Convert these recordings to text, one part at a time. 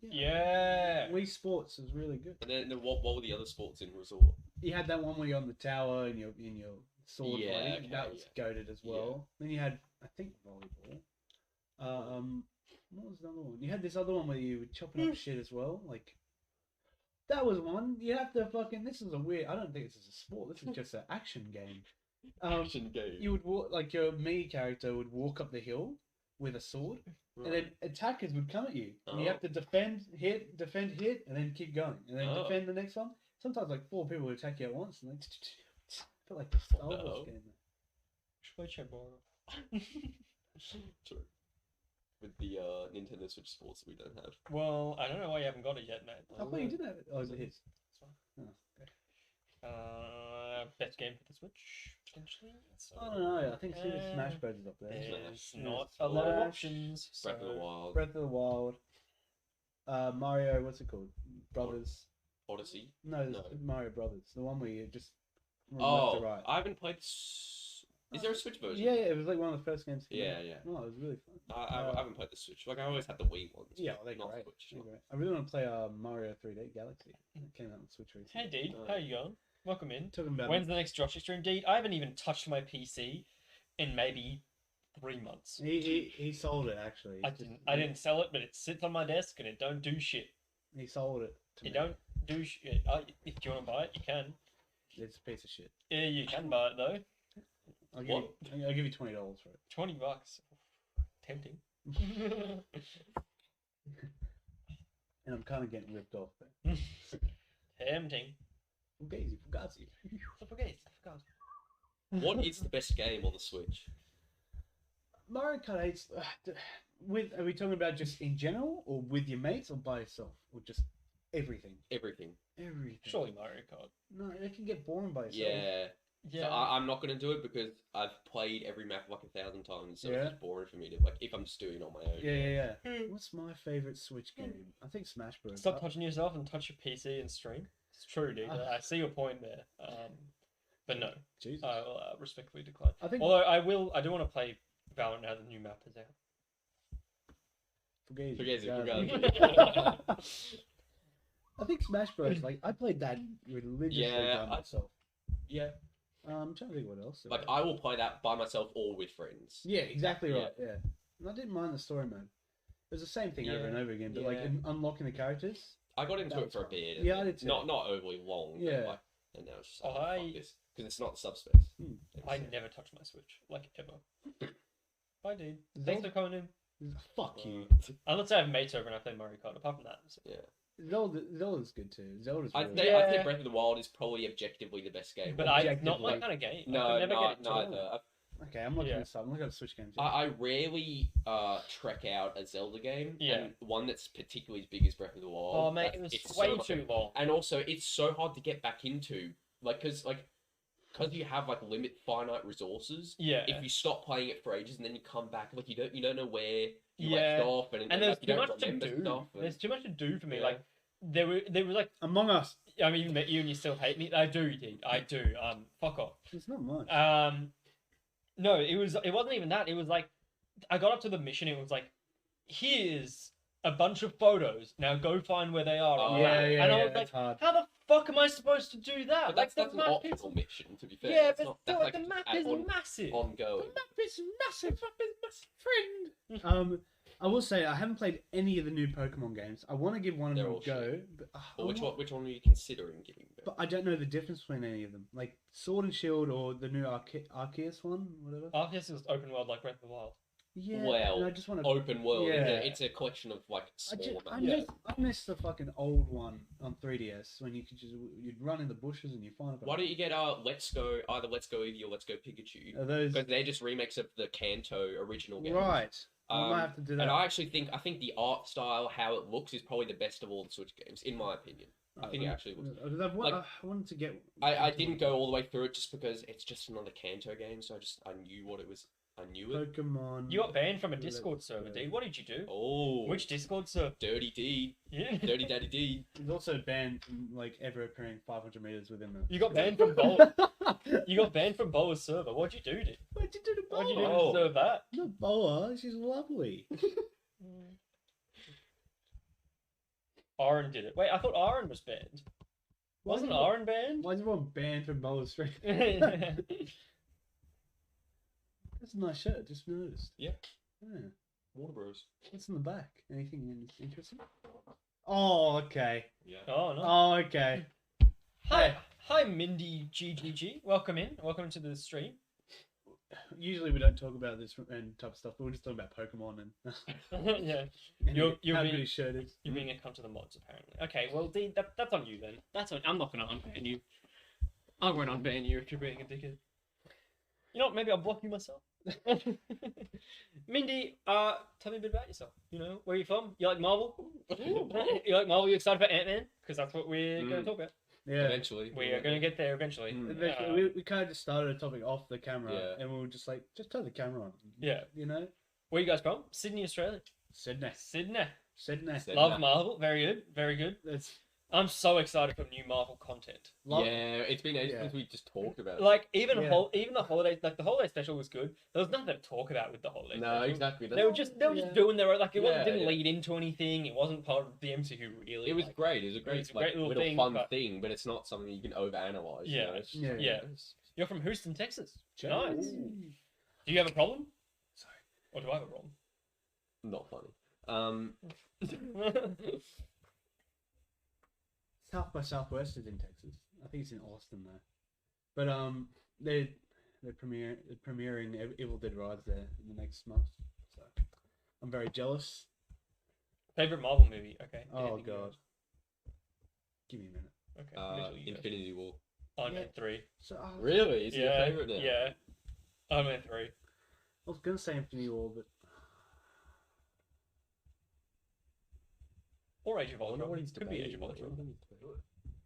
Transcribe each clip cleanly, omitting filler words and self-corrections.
Yeah. Wii Sports is really good. And then what were the other sports in Resort? You had that one where you're on the tower and you're in your sword Yeah, fighting. okay, That was goated as well. Then you had, I think, volleyball. What was the other one? You had this other one where you were chopping up shit as well. Like, that was one. You have to fucking. This is a weird. I don't think this is a sport. This is just an action game. Action game. You would walk, like your me character would walk up the hill with a sword, and then attackers would come at you. And you have to defend, hit, and then keep going, and then defend the next one. Sometimes like 4 people would attack you at once, and like felt like the Star Wars game. True. With the Nintendo Switch sports that we don't have. Well, I don't know why you haven't got it yet, mate. I thought you did have it. Oh, is it his? That's fine. Oh, okay. Best game for the Switch, potentially. So, I don't know. I think Super Smash Bros is up there. there's Smash. not a lot of options. Breath of the so- Wild. Breath of the Wild. Mario, what's it called? Brothers. Odyssey. No, No. Mario Brothers. The one where you just run left to right. I haven't played. Is there a Switch version? Yeah, it was like one of the first games. Yeah. No, it was really fun. I haven't played the Switch. Like I always had the Wii ones. Yeah, but they're not great. Switch. They're great. I really want to play Mario 3D Galaxy. It came out on Switch recently. Hey, Deed, how you going? Welcome in. Talking about When's the next Joshi stream, Deed? I haven't even touched my PC in maybe 3 months. He sold it actually. I didn't sell it, but it sits on my desk and it don't do shit. He sold it. It don't do shit. If you want to buy it, you can. It's a piece of shit. Yeah, you can buy it though. I'll give you $20 for it. $20. Tempting. And I'm kind of getting ripped off there. Tempting. Fugazi. What is the best game on the Switch? Mario Kart 8's, are we talking about just in general, or with your mates, or by yourself, or just everything? Everything. Everything. Surely Mario Kart. No, it can get boring by yourself. Yeah. Yeah. So I'm not going to do it because I've played every map like 1,000 times, so Yeah. it's just boring for me to, like, if I'm just doing it on my own. Yeah. What's my favorite Switch game? I think Smash Bros. Stop touching yourself and touch your PC and stream. It's true, dude. I see your point there. But no, Jesus. I will respectfully decline. I think Although I do want to play Valorant now that the new map is out. Fugazi. I think Smash Bros. Like I played that religiously by myself. Yeah. I'm trying to think what else. Like, I will play that by myself or with friends. Yeah, exactly right. Yeah. And I didn't mind the story mode. It was the same thing over and over again, but like unlocking the characters. I got into That it for a was bit. Yeah, I did too. Not overly long. Yeah. But like, and now it's just Oh, like, I- fuck this. Because it's not the subspace. I never touch my Switch, like ever. Bye, dude. Zelda- Thanks for coming in. Fuck you. Unless I have mates over and I play Mario Kart. Apart from that, Yeah. Zelda's good too. Zelda's I'd really say, good. I'd say Breath of the Wild is probably objectively the best game. but not my kind of game. I No, could never get it neither. Okay, I'm looking Yeah. this up. I'm looking at Switch games. I rarely trek out a Zelda game. Yeah. And one that's particularly as big as Breath of the Wild. Oh mate, it was it's way so much- too long. And also, it's so hard to get back into. Like, because you have like finite resources. Yeah. If you stop playing it for ages and then you come back, like you don't know where you Yeah. left off, and And like, there's you too don't much to remember do. stuff. And, There's too much to do for me. Yeah. Like there was like Among Us. I mean, you met you and you still hate me. I do, dude. I do. Fuck off. It's not much. No, it wasn't even that. It was like I got up to the mission. It was like, here's a bunch of photos. Now go find where they are. Oh, on the map. yeah, And I was that's like, hard. how the fuck am I supposed to do that? but Like that's the an map is optional mission, to be fair. yeah, It's but not, that's the like map just is massive. ongoing. The map is massive. Friend. I will say I haven't played any of the new Pokemon games. I want to give one of They're them a all go, but, Or which one are you considering giving? but I don't know the difference between any of them. Like Sword and Shield or the new Arceus one, whatever. Arceus is open world like Breath of the Wild. Yeah. Well, and I just want to. Open world. Yeah. It's a collection of like smaller I maps. miss the fucking old one on 3DS when you'd run in the bushes and you find a. Why don't you get Let's Go Eevee or Let's Go Pikachu? Are those Because they're just remakes of the Kanto original game. right? I might have to do that. And I think the art style, how it looks, is probably the best of all the Switch games, in my opinion. I think it actually looks. I wanted to get. I didn't go all the way through it just because it's just another Kanto game, so I knew what it was. I knew it. Pokemon. You got banned from a Let's Discord server, Go. dude. What did you do? Oh, Which Discord server? dirty deed, Yeah. dirty daddy deed. He's also banned from like ever appearing 500 meters within the. You got banned from Bowl. You got banned from Boa's server. What'd you do, dude? What'd you do to What'd you do Boa? to deserve that? Not Boa. She's lovely. Aaron did it. Wait, I thought Aaron was banned. Wasn't Aaron banned? Why is everyone banned from Marvel Street? Yeah. That's a nice shirt. Just noticed. Yeah. Yeah. Warner Bros. What's in the back? Anything interesting? Oh, okay. Yeah. Oh no. Oh, okay. Hi, hi, Mindy GGG. Welcome in. Welcome to the stream. Usually we don't talk about this and type of stuff, but we're just talking about Pokemon and, Yeah, and You're how being- good his shirt is. you're being a cunt to the mods apparently. Okay, well, D, that's on you then. That's on. I'm not gonna unban you. I won't unban you if you're being a dickhead. You know what? Maybe I'll block you myself. Mindy, tell me a bit about yourself. You know, where are you from? You like Marvel? You like Marvel? You excited for Ant-Man? Because that's what we're going to talk about. Yeah. Eventually. We are going to get there eventually. Eventually, we kind of just started a topic off the camera, Yeah. and we were just like, just turn the camera on. Yeah. You know? Where are you guys from? Sydney, Australia. Sydney. Sydney. Sydney. Sydney. Love Marvel. Very good. Very good. That's I'm so excited for new Marvel content. love. Yeah, it's been ages Yeah. since we just talked about it. Like even Yeah. even the holiday, like the holiday special was good. There was nothing to talk about with the holiday. No, special. exactly. They were just doing their own, like it wasn't, Yeah, didn't yeah. lead into anything. It wasn't part of the MCU really. It was like, great. It was a great, was a great little little thing, fun but- thing, but it's not something you can overanalyze. You Yeah. know? It's just Yeah. like, Yeah. it's You're from Houston, Texas. Jokes. Nice. Do you have a problem? Sorry. Or do I have a problem? not funny. South by Southwest is in Texas. I think it's in Austin though. But they're premiering Evil Dead Rise there in the next month. So I'm very jealous. Favorite Marvel movie? Okay. Oh anything god. else? Give me a minute. Okay. Mitchell, you go. Infinity War. Iron Yeah. Man 3. So Really? Is it your Yeah. favorite now? Yeah. Iron Man 3. I was gonna say Infinity War, but Or Age of I wonder Ultron. what he's Could be Age of debating. Ultron.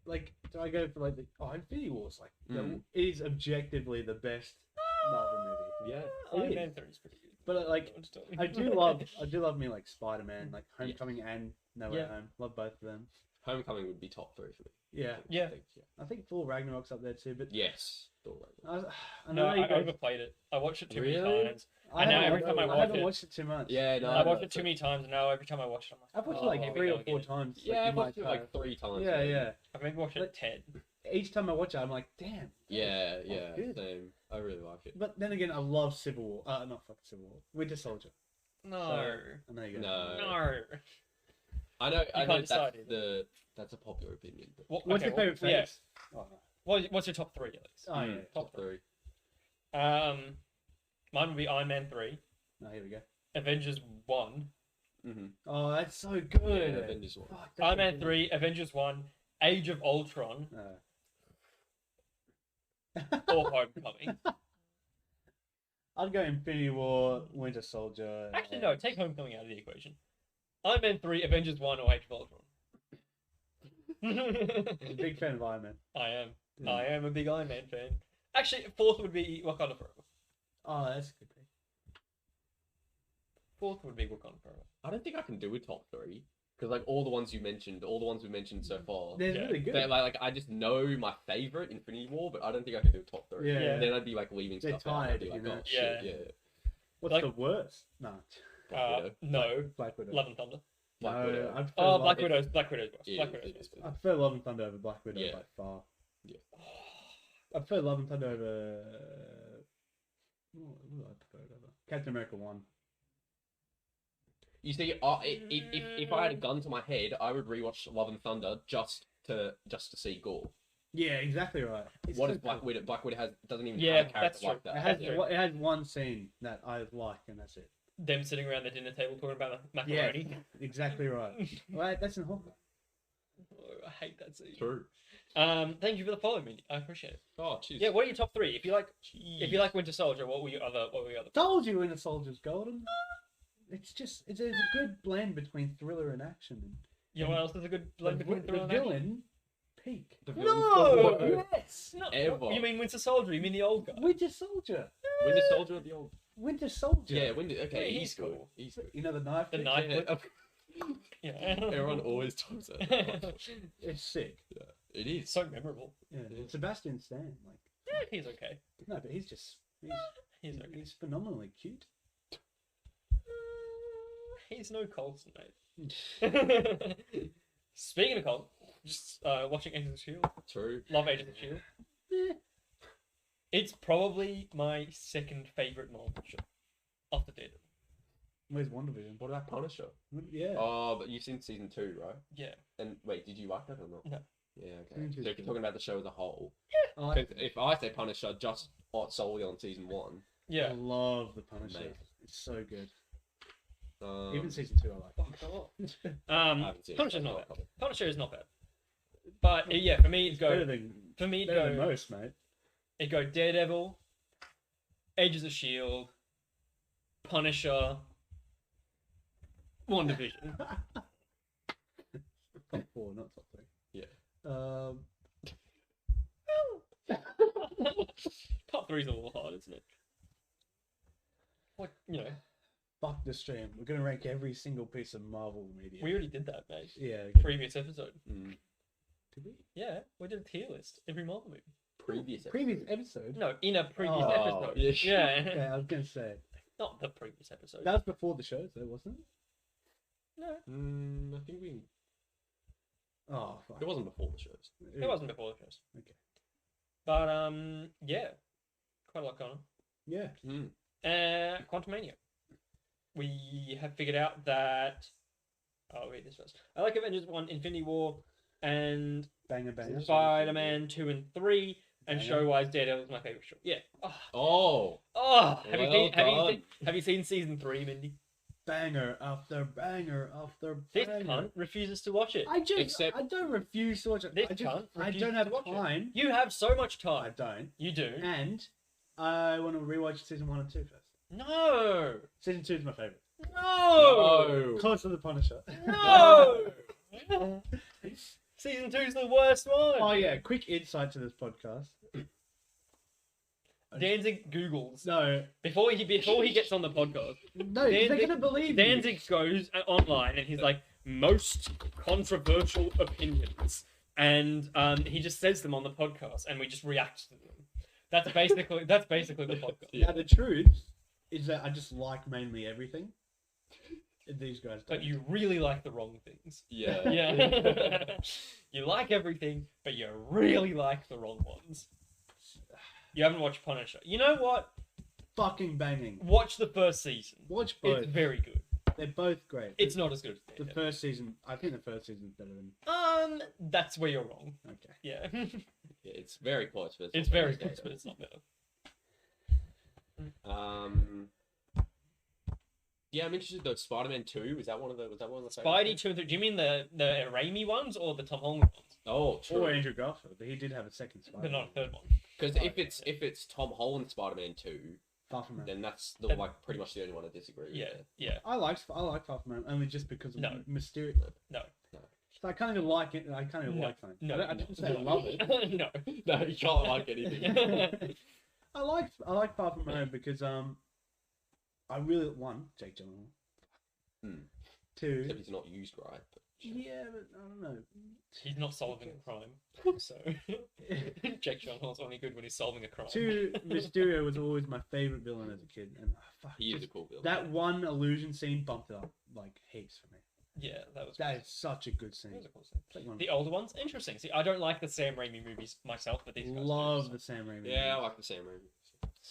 like, do I go for like the Infinity War is like Mm. it is objectively the best Marvel movie. Yeah. Iron is. Man 3 is pretty good. But like I'm just telling I you. do love me like Spider-Man, like Homecoming and No Way Yeah. Home. Love both of them. Homecoming would be top 3 for me. Yeah. Yeah. I think Thor Ragnarok's up there too, but Yes. Thor Ragnarok. I No, know you I guys, overplayed it. I watched it too Really? many times. I and now haven't- every time I I watch haven't it- watched it too much. Yeah, no. I watched it too many times, and now every time I watch it, I'm like, I've watched it oh, like here we 3 go or 4 again. times. Yeah, like, I've in my watched it like time. 3 times. Yeah, yeah. I've maybe watched it 10. Each time I watch it, I'm like, damn. Yeah, Oh, yeah. good. Same. I really like it. But then again, I love Civil War. Not fucking Civil War. Winter Soldier. No. I know you guys. No. No. I know. I know can't decide either. that's a popular opinion. But What, What's okay, your favorite well, yeah. phase? Oh, no. What's your top 3 at least? Oh, yeah. top 3. Mine would be Iron Man 3, No, here we go. Avengers 1, Mm-hmm. Oh, that's so Yeah, good. Avengers 1. Fuck, that's Iron so Man good. 3, Avengers 1, Age of Ultron, or Homecoming. I'd go Infinity War, Winter Soldier. Actually, no, take Homecoming out of the equation. Iron Man 3, Avengers 1, or Age of Ultron. I'm a big fan of Iron Man. I am. Yeah. I am a big Iron Man fan. Actually, 4th would be Wakanda Forever. Oh, that's a good pick. 4th would be Wakanda Forever. I don't think I can do a top 3 because like all the ones we've mentioned so far, They're Yeah. really good. they're like I just know my favorite Infinity War, but I don't think I can do a top 3. Yeah. Yeah. Then I'd be like leaving They're stuff out. I'd be tired, like, you know? oh shit, Yeah. yeah. What's like- the worst? No. Black Widow. No. Black Widow. Love and Thunder. Black No, Widow. I prefer Oh, Love- Black Widow's worse. It Black is, Widow's it is. I prefer Love and Thunder over Black Widow Yeah. by far. Yeah. I prefer Love and Thunder over. What do I prefer it over? Captain America 1. You see, if I had a gun to my head, I would rewatch Love and Thunder just to see gore. Yeah, exactly right. It's What so is Black cool. Widow? Black Widow doesn't even Yeah, have a character that's true. like that. It has, Yeah. it has one scene that I like, and that's it. Them sitting around the dinner table talking about macaroni. Exactly right. Right, that's in Hawkeye. Oh, I hate that scene. True. Thank you for the follow, Mindy. I appreciate it. Oh, jeez. Yeah, what are your top 3? If you like Winter Soldier, what were your other? Told you Winter Soldier's golden. It's a good blend between thriller and action. You know what else is a good blend between The thriller and action? villain, peak. The villain's No! the worst. Yes. No, Ever. You mean Winter Soldier? You mean the old guy? Winter Soldier. Winter Soldier of the old. Winter Soldier. Yeah, Winter. Okay, Yeah, he's he's good. cool. He's good. You know the knife. The thing? knife Yeah, whip? okay. Yeah. Everyone always talks about it. It's sick. It is. so memorable. Yeah. Yeah. Sebastian Stan, like Yeah, he's okay. no, but he's He's okay. he's phenomenally cute. He's no Colson, mate. Speaking of cult, just watching Agents of Shield. True. Love Agents of Shield. It's probably my second favorite Marvel show after Daredevil. Where's WandaVision? What about Punisher? Yeah. Oh, but you've seen season 2, right? Yeah. And wait, did you like that or not? No. Yeah, okay. Season 2 is So if you're good. talking about the show as a whole, I, because if I say Punisher just solely on season 1, Yeah. I love the Punisher. Amazing. It's so good. um, Even season 2, I like. Fuck off. I haven't seen it, Punisher's so not I bad. can't comment. Punisher is not bad. But yeah, for me, it'd Better go. than For me, it'd better than go. most, mate. It'd go Daredevil, Agents of Shield, Punisher, WandaVision. Top 4, not top 3. Yeah. Top 3's a little hard, isn't it? Like, Fuck the stream. We're gonna rank every single piece of Marvel media. we already did that, mate. Yeah. Previous episode. Mm. Did we? Yeah, we did a tier list. Every Marvel movie. Previous. Previous episode. No, in a previous Oh, episode. yeah. Yeah. Okay, I was gonna say Not the previous episode. that was before the shows, though, wasn't it? No, I think we. Oh, fuck. It wasn't before the shows. it wasn't before the shows. Okay. But, yeah. Quite a lot going on. Yeah. Mm. Quantumania. We have figured out that. I'll read this first. I like Avengers 1, Infinity War, and Banger, banger. Spider-Man 2 and 3, and Banger. show-wise, Daredevil is my favorite show. Yeah. Oh. Have you Well seen? done. Have you seen season 3, Mindy? Banger after banger after This banger. cunt refuses to watch it. I just, Except- I don't refuse to watch it. This I just, cunt I refuses don't have to watch it. time. You have so much I time. don't. You do. And I want to rewatch season 1 and 2 first. No. Season 2 is my favorite. No. Close to the Punisher. No. Season 2 is the worst one. Oh yeah, quick insight to this podcast. Danzig Googles No, before he gets on the podcast. no, they're Danzig- gonna believe Danzig goes online and he's like, most controversial opinions, and he just says them on the podcast, and we just react to them. That's basically the podcast. you. Now the truth is that I just like mainly everything. These guys don't. But you really like the wrong things. Yeah. Yeah. You like everything, but you really like the wrong ones. You haven't watched Punisher. You know what? Fucking banging. Watch the first season. Watch both. It's very good. They're both great. It's not as good as the Daredevil. first season. I think the first season is better than. That's where you're wrong. Okay. Yeah. Yeah, it's very close, but It's not very better. close, but it's not better. Yeah, I'm interested though. Spider-Man 2, was that one of the favorites? Spidey 2 and 3. Do you mean the Raimi ones or the Tom Holland ones? Oh, true. Or Andrew Garfield. He did have a second Spider. But not a third one. Because if it's Tom Holland Spider-Man 2, Far From Home. then that's the pretty much the only one I disagree with. Yeah, yeah. I like Far From Home only just because of No. Mysterio. No. So I can't even like it. I can't even No. like something. No. I didn't say I love it. No. No, you can't like anything. I like Far From Home because I really Jake Gyllenhaal. Hmm. Two, Except he's not used right. But yeah, but I don't know. He's not solving a crime. So, Jake Gyllenhaal's only good when he's solving a crime. Two, Mysterio was always my favorite villain as a kid, and fuck, he is a just cool villain. that one illusion scene bumped it up like heaps for me. Yeah, that was That cool. is such a good That scene. was a cool scene. It's like one- The older ones, interesting. See, I don't like the Sam Raimi movies myself, but these guys love do, the Sam Raimi. Yeah, I movies. like the Sam Raimi.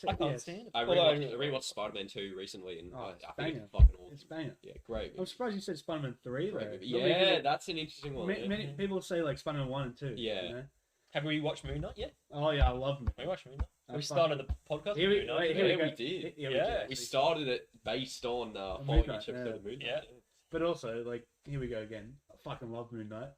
I can't Yes. stand it. I Although rewatched Spider-Man 2 recently, and Oh, I it's think banger. it's fucking awesome. It's banger. Yeah, great. I'm surprised you said Spider-Man 3 Great though. movie. Nobody Yeah, did that's an interesting one. it. Many people say like Spider-Man 1 and 2. Yeah. You know? Have we watched Moon Knight yet? Oh yeah, I love them. Have we watched Moon Knight? Oh, We fuck. started the podcast Here with we- Moon Knight. wait, Yeah, here we go. did. Yeah, Yeah. We started it based on Moon following Knight, each episode yeah. of Moon Knight. Yeah. But also, like, here we go again. I fucking love Moon Knight.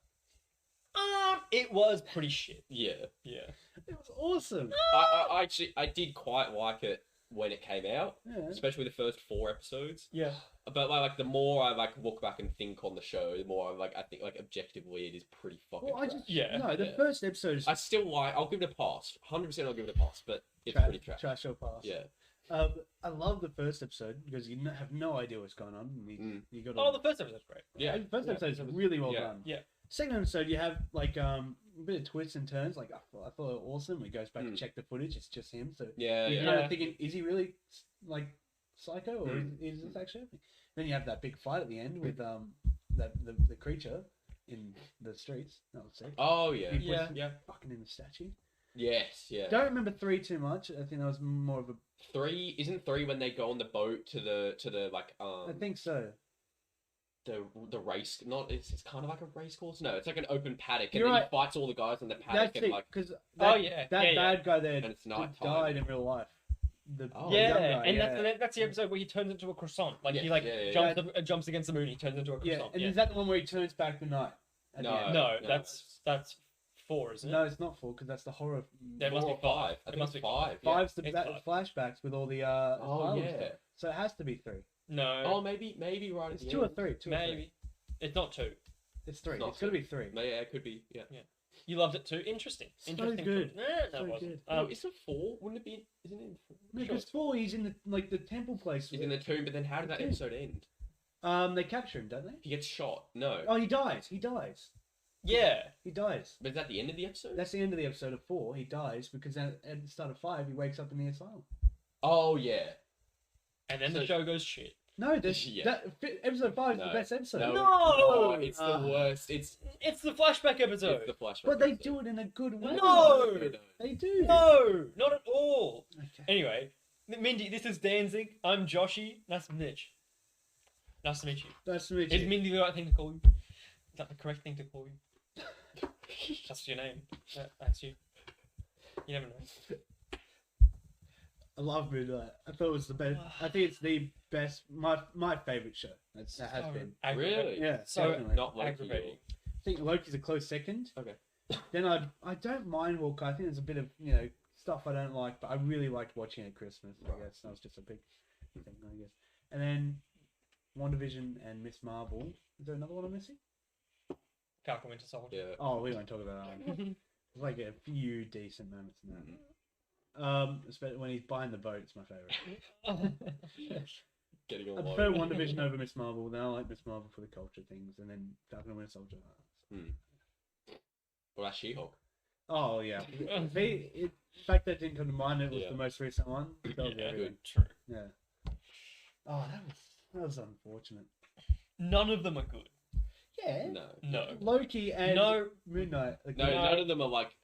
It was pretty shit. Yeah. Yeah. It was awesome. I actually did quite like it when it came out, Yeah. especially the first 4 episodes. Yeah. But like the more I look back and think on the show, the more I think objectively it is pretty fucking. Well, I trash. just Yeah. no. The Yeah. first episode is I still like. I'll give it a pass. 100%. I'll give it a pass. But it's pretty trash. trash or pass. Yeah. I love the first episode because you have no idea what's going on. And you got Oh, the first episode's great. Yeah. the first Yeah. episode is really well Yeah. done. Yeah. Second episode, you have like a bit of twists and turns. Like I thought it was awesome. He goes back to Mm. check the footage. It's just him. So Yeah. you're Yeah. kind Yeah. of thinking, is he really like psycho or Mm. is this actually happening? Then you have that big fight at the end with the creature. in the streets. That was sick. Oh yeah. He Yeah. puts Yeah. fucking in the statue. Yes. Yeah. Don't remember 3 too much. I think that was more of a. 3 isn't 3 when they go on the boat to the like I think so. the race. Not it's kind of like a race course. No, it's like an open paddock, and You're then right. he fights all the guys in the paddock, That's and it. like Because Oh, yeah. that Yeah, bad guy there and it's night time. died in real life. The Oh. the young Yeah, guy, and yeah. that's the episode where he turns into a croissant. Like he Yes, like yeah, yeah, jumps against the moon. He turns into a Yeah, croissant. and Yeah. is that the one where he turns back the night? at the No. end? No, no. that's 4, isn't it? No, it's not 4 because that's the horror. There must 4 be or 5. I It think must it's be 5. Five's the It's flashbacks with all the Oh asylum yeah. stuff. So it has to be 3. No, Oh, maybe right at It's the 2 or end. 3. 2 or 3. maybe it's not 2. It's 3. It's not It's got to be 3. Yeah, it could be. Yeah. You loved it too. Interesting. So Interesting. good. No, So it wasn't. good. No, is it 4? Wouldn't it be? Isn't it? Because 4, he's in the temple place. He's in the tomb, but then how did that Yeah. episode end? They capture him, don't they? He gets shot. No. Oh, he dies. He dies. Yeah. He dies. But is that the end of the episode? That's the end of the episode of 4. He dies because at the start of 5, he wakes up in the asylum. Oh yeah. And then So- the show goes shit. No, this Yeah. episode 5 is No. the best episode. No. No! Oh, it's the Ah. worst. It's It's the flashback episode. the flashback. But they episode. do it in a good way. No! They don't. They do. No, not at all. Okay. Anyway, Mindy, this is Danzig. I'm Joshi. Nice to meet Mitch. Nice to meet you. Nice to meet Is you. Mindy the right thing to call you? Is that the correct thing to call you? That's your name. That's you. You never know. I love Moonlight. I thought it was the best. I think it's the best. My favorite show. That has So been. aggravating. Really? Yeah, So definitely. Not Loki. aggravating. I think Loki's a close second. Okay. Then I don't mind Hawkeye. I think there's a bit of stuff I don't like, but I really liked watching it at Christmas. I guess that was just a big thing. I guess. And then WandaVision and Miss Marvel. Is there another one I'm missing? Falcon Winter Soldier. Yeah. Oh, we won't talk about that one. There's like a few decent moments in that. Mhm. Especially when he's buying the boat, it's my favorite. Getting all I low. prefer WandaVision over Miss Marvel. Then I like Miss Marvel for the culture things, and then Falcon and Winter Soldier. What about She-Hulk? Oh yeah, the fact that didn't come to mind. It was Yeah. the most recent one. That was Yeah, everything. true. Yeah. Oh, that was unfortunate. None of them are good. Yeah. No. No. Loki and No. Moon Knight. are No, good. none of them are like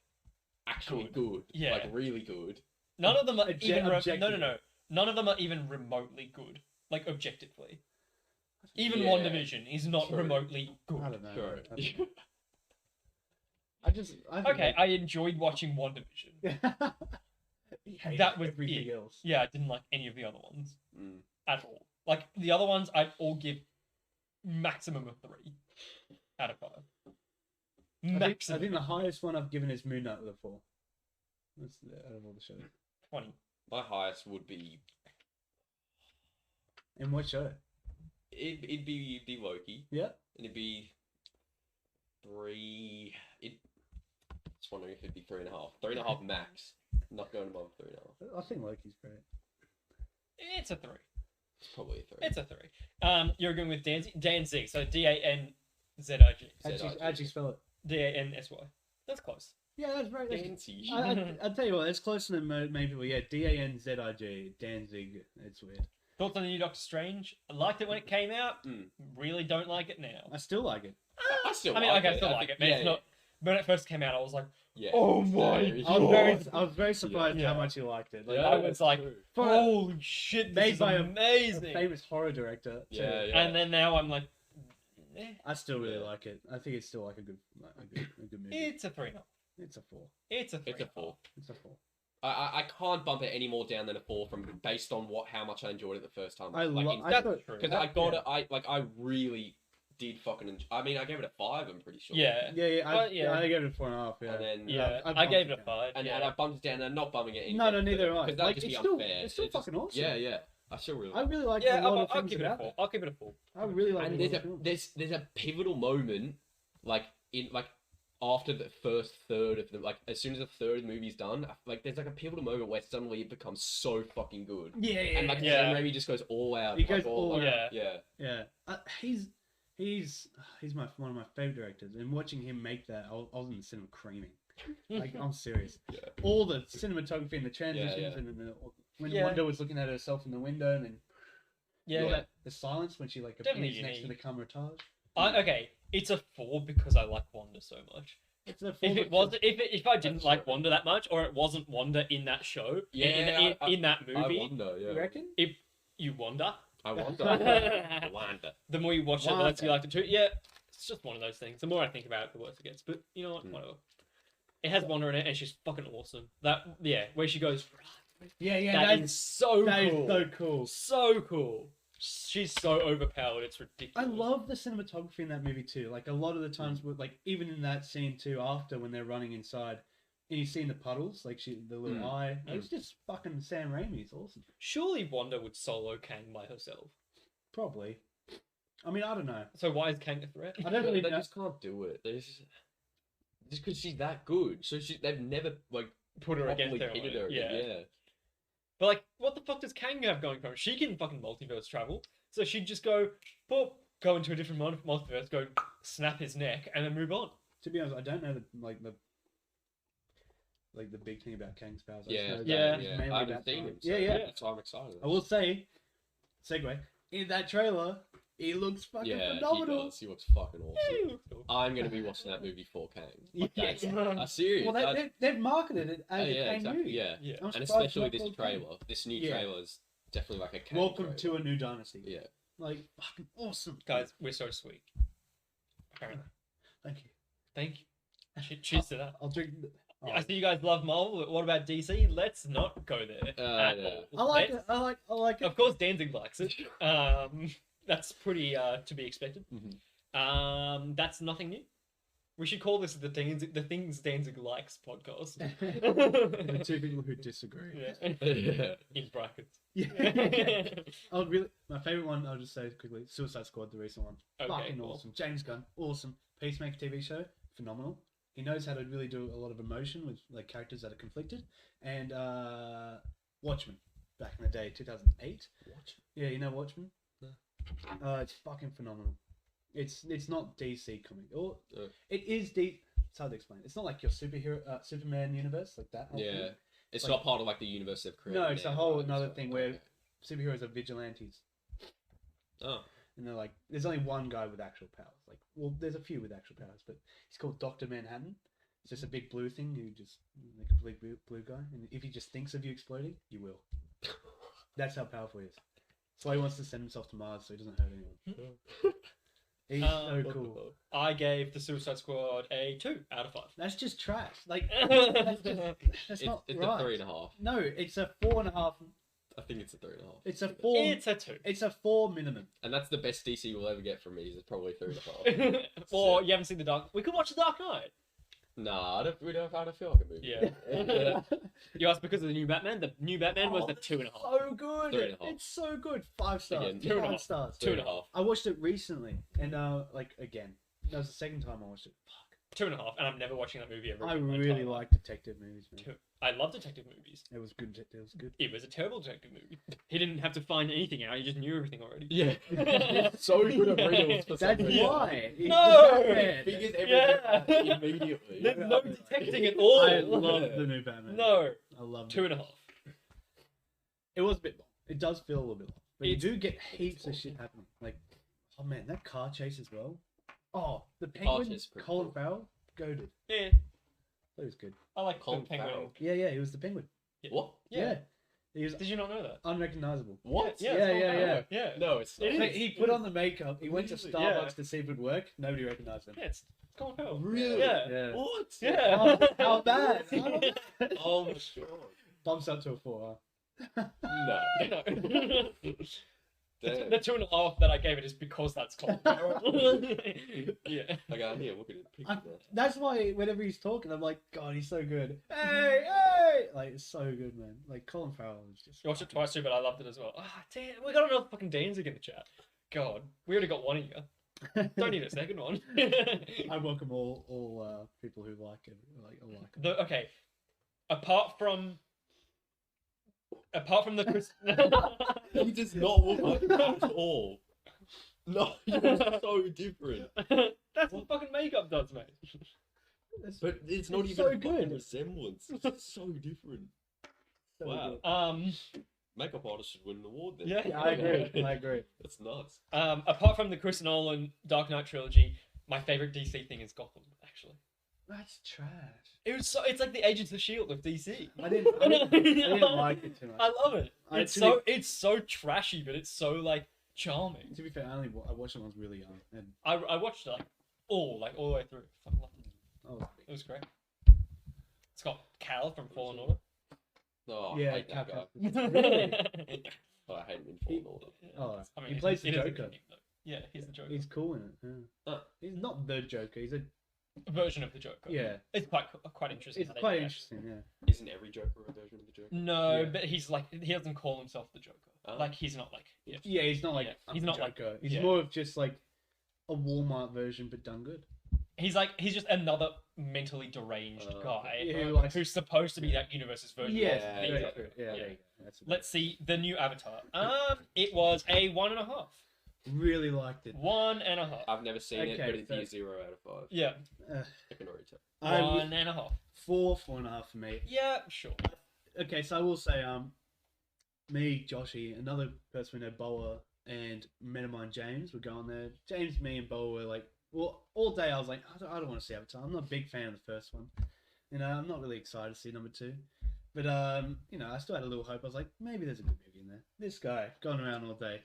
actually good. Yeah. Like really good. None of them are Obje- even. No, no, objectively. no. None of them are even remotely good. Like objectively. Even Yeah. WandaVision is not True. remotely good. I don't know. Sure. I don't know. I think Okay, I enjoyed watching WandaVision. That was everything it. else. Yeah, I didn't like any of the other ones Mm. at all. Like the other ones, I'd all give maximum of 3 out of 5. I think Maximum the highest one I've given is Moon Knight with a 4. That's out of all the shows. 20. My highest would be In what show? it'd be Loki. Yeah. And it'd be 3. Just wondering if it'd be 3.5. 3.5 max. Not going above 3.5. I think Loki's great. It's a 3. It's probably a 3. It's a 3. You're going with Danzig, so Danzig. Actually spell it. Dansy. That's close. Yeah, that's right. Danzig. I'll tell you what, it's closer than many people. Yeah, Danzig, Danzig. It's weird. Thoughts on the new Doctor Strange? I liked it when it came out. Mm. Really don't like it now. I still like it. I still I mean, like okay, I it. still I like think- it, but it's not. When it first came out, I was like, Yeah. oh my Yeah. I was very surprised Yeah. how much you liked it. Like, Yeah, I was that's like, true. for holy shit, this made is by a amazing. famous horror director. Too. Yeah, yeah. And then now I'm like, I still really Yeah. like it. I think it's still like a good movie. it's a 3. It's a 4. It's a 3. It's a 4. It's a 4. I can't bump it any more down than a 4 from based on how much I enjoyed it the first time. I like, love. That's thought true. because I got it. I really did fucking enjoy. I mean, I gave it a 5. I'm pretty sure. Yeah. Yeah, I gave it a 4.5. Yeah. And then Yeah, I've I bumped gave it it a 5. and yeah. I bumped it down. And I'm not bumming it. No, neither am I. Because that'd Like, just be it's still- unfair. it's still It just- fucking awesome. Yeah. I still really. I really like Yeah, a lot I'll of things give it a about 4. it. I'll give it a 4. I really like. And there's a pivotal moment, like after the first third of the as soon as the third movie's done, like there's like a pivotal moment where suddenly it becomes so fucking good. Yeah, And like Yeah. Sam Raimi just goes all out. He like, goes all like, out. Yeah. yeah. He's one of my favorite directors, and watching him make that, I was in the cinema creaming. Like, I'm serious. Yeah. All the cinematography and the transitions, Yeah. and when Yeah. Wanda was looking at herself in the window, and then Yeah. all that, the silence when she like Definitely appears next to the unique. cameratage. Okay, It's a 4 because I like Wanda so much. It's a If I didn't That's like true. Wanda that much, or it wasn't Wanda in that show, in that I movie, wonder, yeah. You reckon? if you wonder, I wonder. I wonder. the more you watch it, the less Wanda. you like it too. Yeah, it's just one of those things. The more I think about it, the worse it gets. But you know what? Whatever. It has Wanda in it, and she's fucking awesome. Where she goes. Yeah, That is so that is cool. so cool. So cool. She's so overpowered. It's I ridiculous. love the cinematography in that movie too. Like a lot of the times, with like even in that scene too, after when they're running inside, and you see in the puddles, like the little eye. It's just fucking Sam Raimi. It's awesome. Surely Wanda would solo Kang by herself. Probably. I mean, I don't know. So why is Kang a threat? I don't really They know. just can't do it. Just because she's that good. So they've never like Put her properly against her. pitted her. Yeah. But like, what the fuck does Kang have going for him? She can fucking multiverse travel, so she'd just go, boop, go into a different multiverse, go snap his neck, and then move on. To be honest, I don't know the big thing about Kang's powers. I just Yeah. know that Yeah. it's Yeah. mainly I haven't about seen time. him. So Yeah. That's why I'm excited. I will say, segue, in that trailer, he looks fucking Yeah, phenomenal. he does. He looks fucking awesome. I'm gonna be watching that movie for Kang. Like, that's Yeah. serious. Well, they've marketed it as a yeah, Kang exactly. movie. Yeah. Yeah. I'm And surprised especially it's this not called Kang. trailer. This new Yeah. trailer is definitely like a Kang Welcome trailer. to a new dynasty. Yeah. Like, fucking awesome. Guys, we're so sweet. Apparently. Thank you. Thank you. Cheers to that. I'll drink. Oh. I see you guys love Marvel, but what about DC? Let's not go there. At no. all. I like it. Of course, Danzig likes it. That's pretty to be expected. That's nothing new. We should call this the Things Danzig Likes podcast. The two people who disagree. Yeah. In brackets. Yeah. My favorite one. I'll just say quickly. Suicide Squad, the recent one. Okay, Fucking cool. awesome. James Gunn, awesome. Peacemaker TV show, phenomenal. He knows how to really do a lot of emotion with like characters that are conflicted. And Watchmen, back in the day, 2008. Watch. Yeah, you know Watchmen? No. It's fucking phenomenal. It's not DC comic, or Oh. it is deep. It's hard to explain. It's not like your Superman universe like that. whole Yeah. thing. It's Like- not part of like the universe they've created. No, it's a now, whole right? another So- thing where okay. superheroes are vigilantes, Oh. and they're like, there's only one guy with actual powers. Like, well, there's a few with actual powers, but he's called Dr. Manhattan. It's just a big blue thing who just like a big blue guy, and if he just thinks of you exploding, you will. That's how powerful he is. That's why he wants to send himself to Mars so he doesn't hurt anyone. He's so cool. I gave the Suicide Squad a 2 out of 5. That's just trash. Like that's It's not a right. 3.5. No, it's a 4.5. I think it's a 3.5. It's a 4. It's a 2. It's a 4 minimum. And that's the best DC will ever get from me. Is probably 3.5. Or you haven't seen The Dark. We could watch The Dark Knight. Nah, I don't feel like a movie. Yeah. You asked because of the new Batman. The new Batman was a 2.5. So good. 3.5. It's so good. 5 stars. Again, 2.5. 5 stars. 2.5. I watched it recently, and like again, that was the second time I watched it. Fuck. 2.5, and I'm never watching that movie ever. I again in my really entire life. like detective movies, man. I love detective movies. It was good. It was good. It was a terrible detective movie. He didn't have to find anything out. He just knew everything already. Yeah. so good at riddles for some That's reason. why. He's No! the Batman. Figures everything Yeah. out immediately. There's no detecting at all. I love the new Batman. No. I love 2.5. It was a bit long. It does feel a little bit long, but It's- you do get heaps of shit happening. Like, oh man, that car chase as well. Oh, the car penguin, chase is pretty Colin cool. Farrell, goaded. Yeah. That was good. I like Colin the penguin. Farrell. Yeah, he was the penguin. What? Yeah. He was Did you not know that? unrecognizable. What? Yeah, Yeah, it's Colin yeah, Farrell. Yeah. No, it's not. It So is. he put on the makeup. He went to Really? Starbucks Yeah. to see if it would work. Nobody recognized him. Yeah, it's Colin Farrell. Really? Yeah. Yeah. What? Yeah. Oh, how bad? Oh my god. Bumps up to a 4. No. No. Damn. The 2.5 that I gave it is because that's Colin Farrell. Yeah. Okay, I'm here. Look at it. Picture that. That's why whenever he's talking, I'm like, God, he's so good. Hey! Like, it's so good, man. Like, Colin Farrell is just... I watched it twice too, but I loved it as well. Ah, damn, we got another fucking Danzig in the chat. God, we already got one here. Don't need a second one. I welcome all people who like it. Like it. Okay, apart from the Chris. He does not look like that at all. No, you're so different. That's what fucking makeup does, mate. But it's not It's even so a fucking good. resemblance. It's just so different. So Wow. good. Makeup artist should win an award then. Yeah. Yeah, I agree. I agree. That's nuts. Apart from the Chris Nolan Dark Knight trilogy, My favorite DC thing is Gotham, actually. That's trash. It's like the Agents of Shield of DC. I didn't like it too much. I love it. I It's so trashy, but it's so like charming. To be fair, I watched it when I was really young, and I watched it all the way through. Fucking loved it. oh It was great. It's got Cal from Fallen Order. Oh, yeah, I hate that guy. Really? Oh, I hate him in Fallen Order. Oh, I mean, he plays the it is a Joker. good name, though. Yeah, he's the Joker. He's cool in it. Yeah. He's not the Joker. He's a Version of the Joker. yeah. It's quite interesting. It's how they quite do that. interesting. Yeah. Isn't every Joker a version of the Joker? No, Yeah. but he's like he doesn't call himself the Joker. Oh. Like he's not like Yeah, he's not like Yeah, I'm he's the not like- Joker. He's yeah. more of just like a Walmart version, but done good. he's just another mentally deranged guy Yeah, who likes- who's supposed to be that universe's version. Yeah, of the very Joker. true. Yeah, Yeah. there you go. That's Let's see the new Avatar. It was a 1.5. really liked it. 1.5. I've never seen it, Okay, but it'd be a 0 out of 5. Yeah, Uh, I can already tell. I was 1.5. 4.5 for me. Yeah, sure. Okay, so I will say, me, Joshi, another person we know, Boa, and a mate of mine, James, were going there. James, me, and Boa were like, well, all day I was like, I don't want to see Avatar. I'm not a big fan of the first one. You know, I'm not really excited to see number 2. But, you know, I still had a little hope. I was like, maybe there's a good movie in there. This guy, going around all day.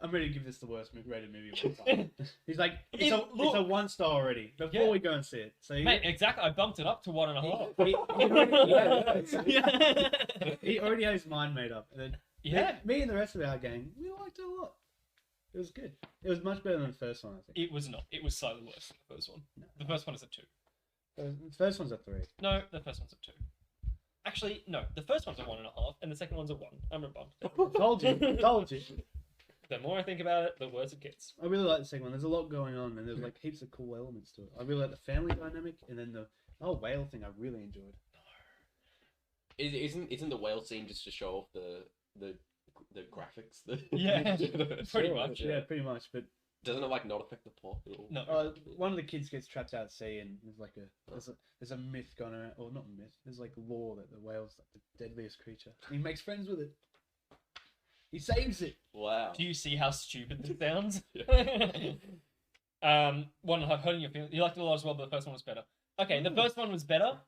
I'm ready to give this the worst rated movie of all time. He's like, it's a 1 star already, before Yeah. we go and see it. So Mate, exactly. I bumped it up to 1.5. he already had his mind made up. And then Yeah. me and the rest of our gang, we liked it a lot. It was good. It was much better than the first one, I think. It was not. It was slightly worse than the first one. No. The first one is a 2. The first one's a 3. No, the first one's a 2. Actually, no. The first one's a 1.5, and the second one's a 1. I'm a bump. Told you. The more I think about it, the worse it gets. I really like the second one. There's a lot going on, and there's like heaps of cool elements to it. I really like the family dynamic, and then the whole whale thing. I really enjoyed. Isn't the whale scene just to show off the graphics? Yeah, pretty Sure, much. Yeah, pretty much. But Doesn't it like not affect the plot at all? No. one of the kids gets trapped out at sea, and there's like there's a myth going around, or not a myth. There's like lore that the whale's like the deadliest creature. And he makes friends with it. He saves it. Wow. Do you see how stupid this sounds? Yeah. One, hurting your feelings. You liked it a lot as well, but the first one was better. Okay, the first one was better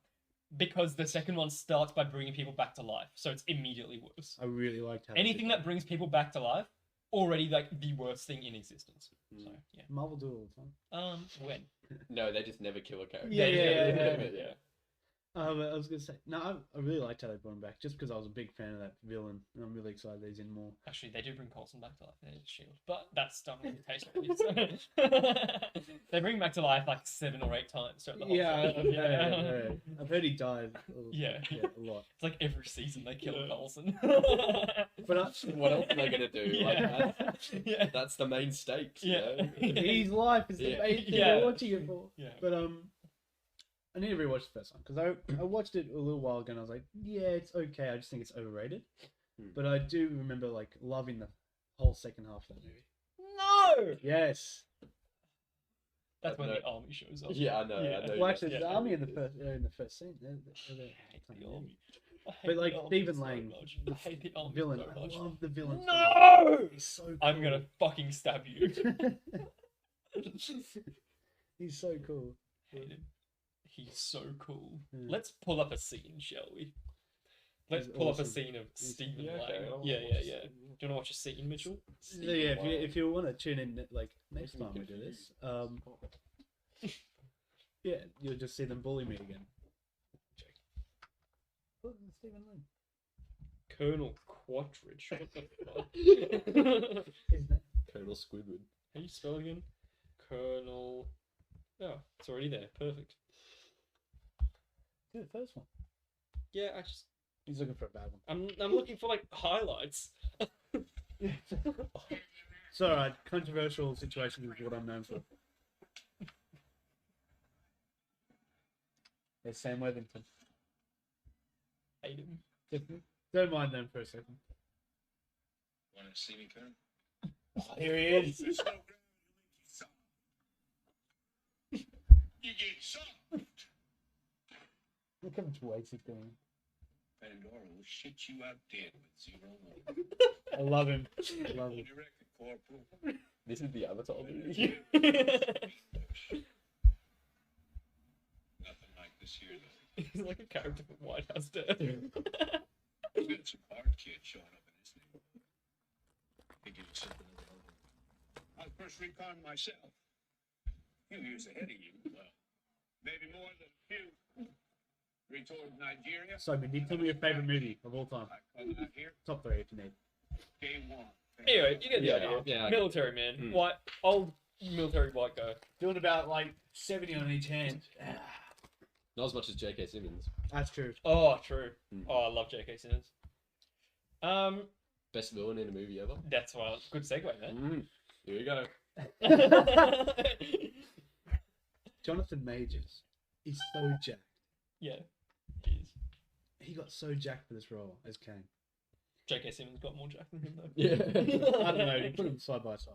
because the second one starts by bringing people back to life, so it's immediately worse. I really liked how they Anything did that brings people back to life, already like the worst thing in existence. So yeah. Marvel do it all the time. When? No, they just never kill a character. Yeah, yeah. I was gonna say no. I really liked how they brought him back, just because I was a big fan of that villain, and I'm really excited that he's in more. Actually, they do bring Coulson back to life in Shield, but that's done with taste. So. They bring him back to life like 7 or 8 times throughout the whole show. I've heard he died. Yeah. A lot. It's like every season they kill Coulson. But What else are they gonna do? Yeah. Yeah. That's the main stakes. Yeah. You know? his life is the Yeah. main thing Yeah. we're watching it for. Yeah. But I need to rewatch the first one because I watched it a little while ago and I was like, yeah, it's okay. I just think it's overrated. But I do remember like loving the whole second half of that movie. No! Yes. That's when No. the army shows up. Yeah, I know. Yeah. I know. Well, actually, Yeah. the army in the first scene. They're I hate the army. I hate But, like, the army Stephen so Lang, much. the I hate the army villain. so I much. love the villain. No! He's so cool. I'm gonna fucking stab you. He's so cool. Hate him. He's so cool. Yeah. Let's pull up a scene, shall we? Let's He's pull up a awesome. scene of Stephen Yeah, Lang. okay, I'll Yeah. watch Do it. you want to watch a scene, Mitchell? So, yeah, if you want to tune in like next time we do this, yeah, you'll just see them bully me again. Oh, Stephen Lang. Colonel Quattridge. What the fuck? His name. Colonel Squidward. How you spell again? Colonel. Oh, it's already there. Perfect. Yeah, the first one. Yeah, I just. He's looking for a bad one. I'm looking for like highlights. It's alright. Controversial situations is what I'm known for. There's Sam Worthington. Hate him. Don't mind them for a second. Want to see me, Colonel? Here he is. You get soft. Look how much weight he's doing. Pandora will shit you out dead with 0 more. I love him. I love What do him. you reckon, Corporal? This is the Avatar movie. like a character from White House Down. We've got some hard kids showing up in this neighborhood. Thinking of something of their own. I'll first recon myself. Few years ahead of you. Well, maybe more than a few. Retoward Nigeria. So, man, you tell me your favorite movie of all time. I come out here. Top 3 if you need. Day one. Anyway, you get the Yeah, idea. yeah, I- Military man, white, old military white guy. Doing about like 70 on each hand. Not as much as J.K. Simmons. That's true. Oh, true. Mm. Oh, I love J.K. Simmons. Best villain in a movie ever. That's why. Good segue, man. Here we go. Jonathan Majors is so jacked. Yeah, jeez. He got so jacked for this role as Kane. J.K. Simmons got more jack than him though. Yeah. I don't know. You put them side by side.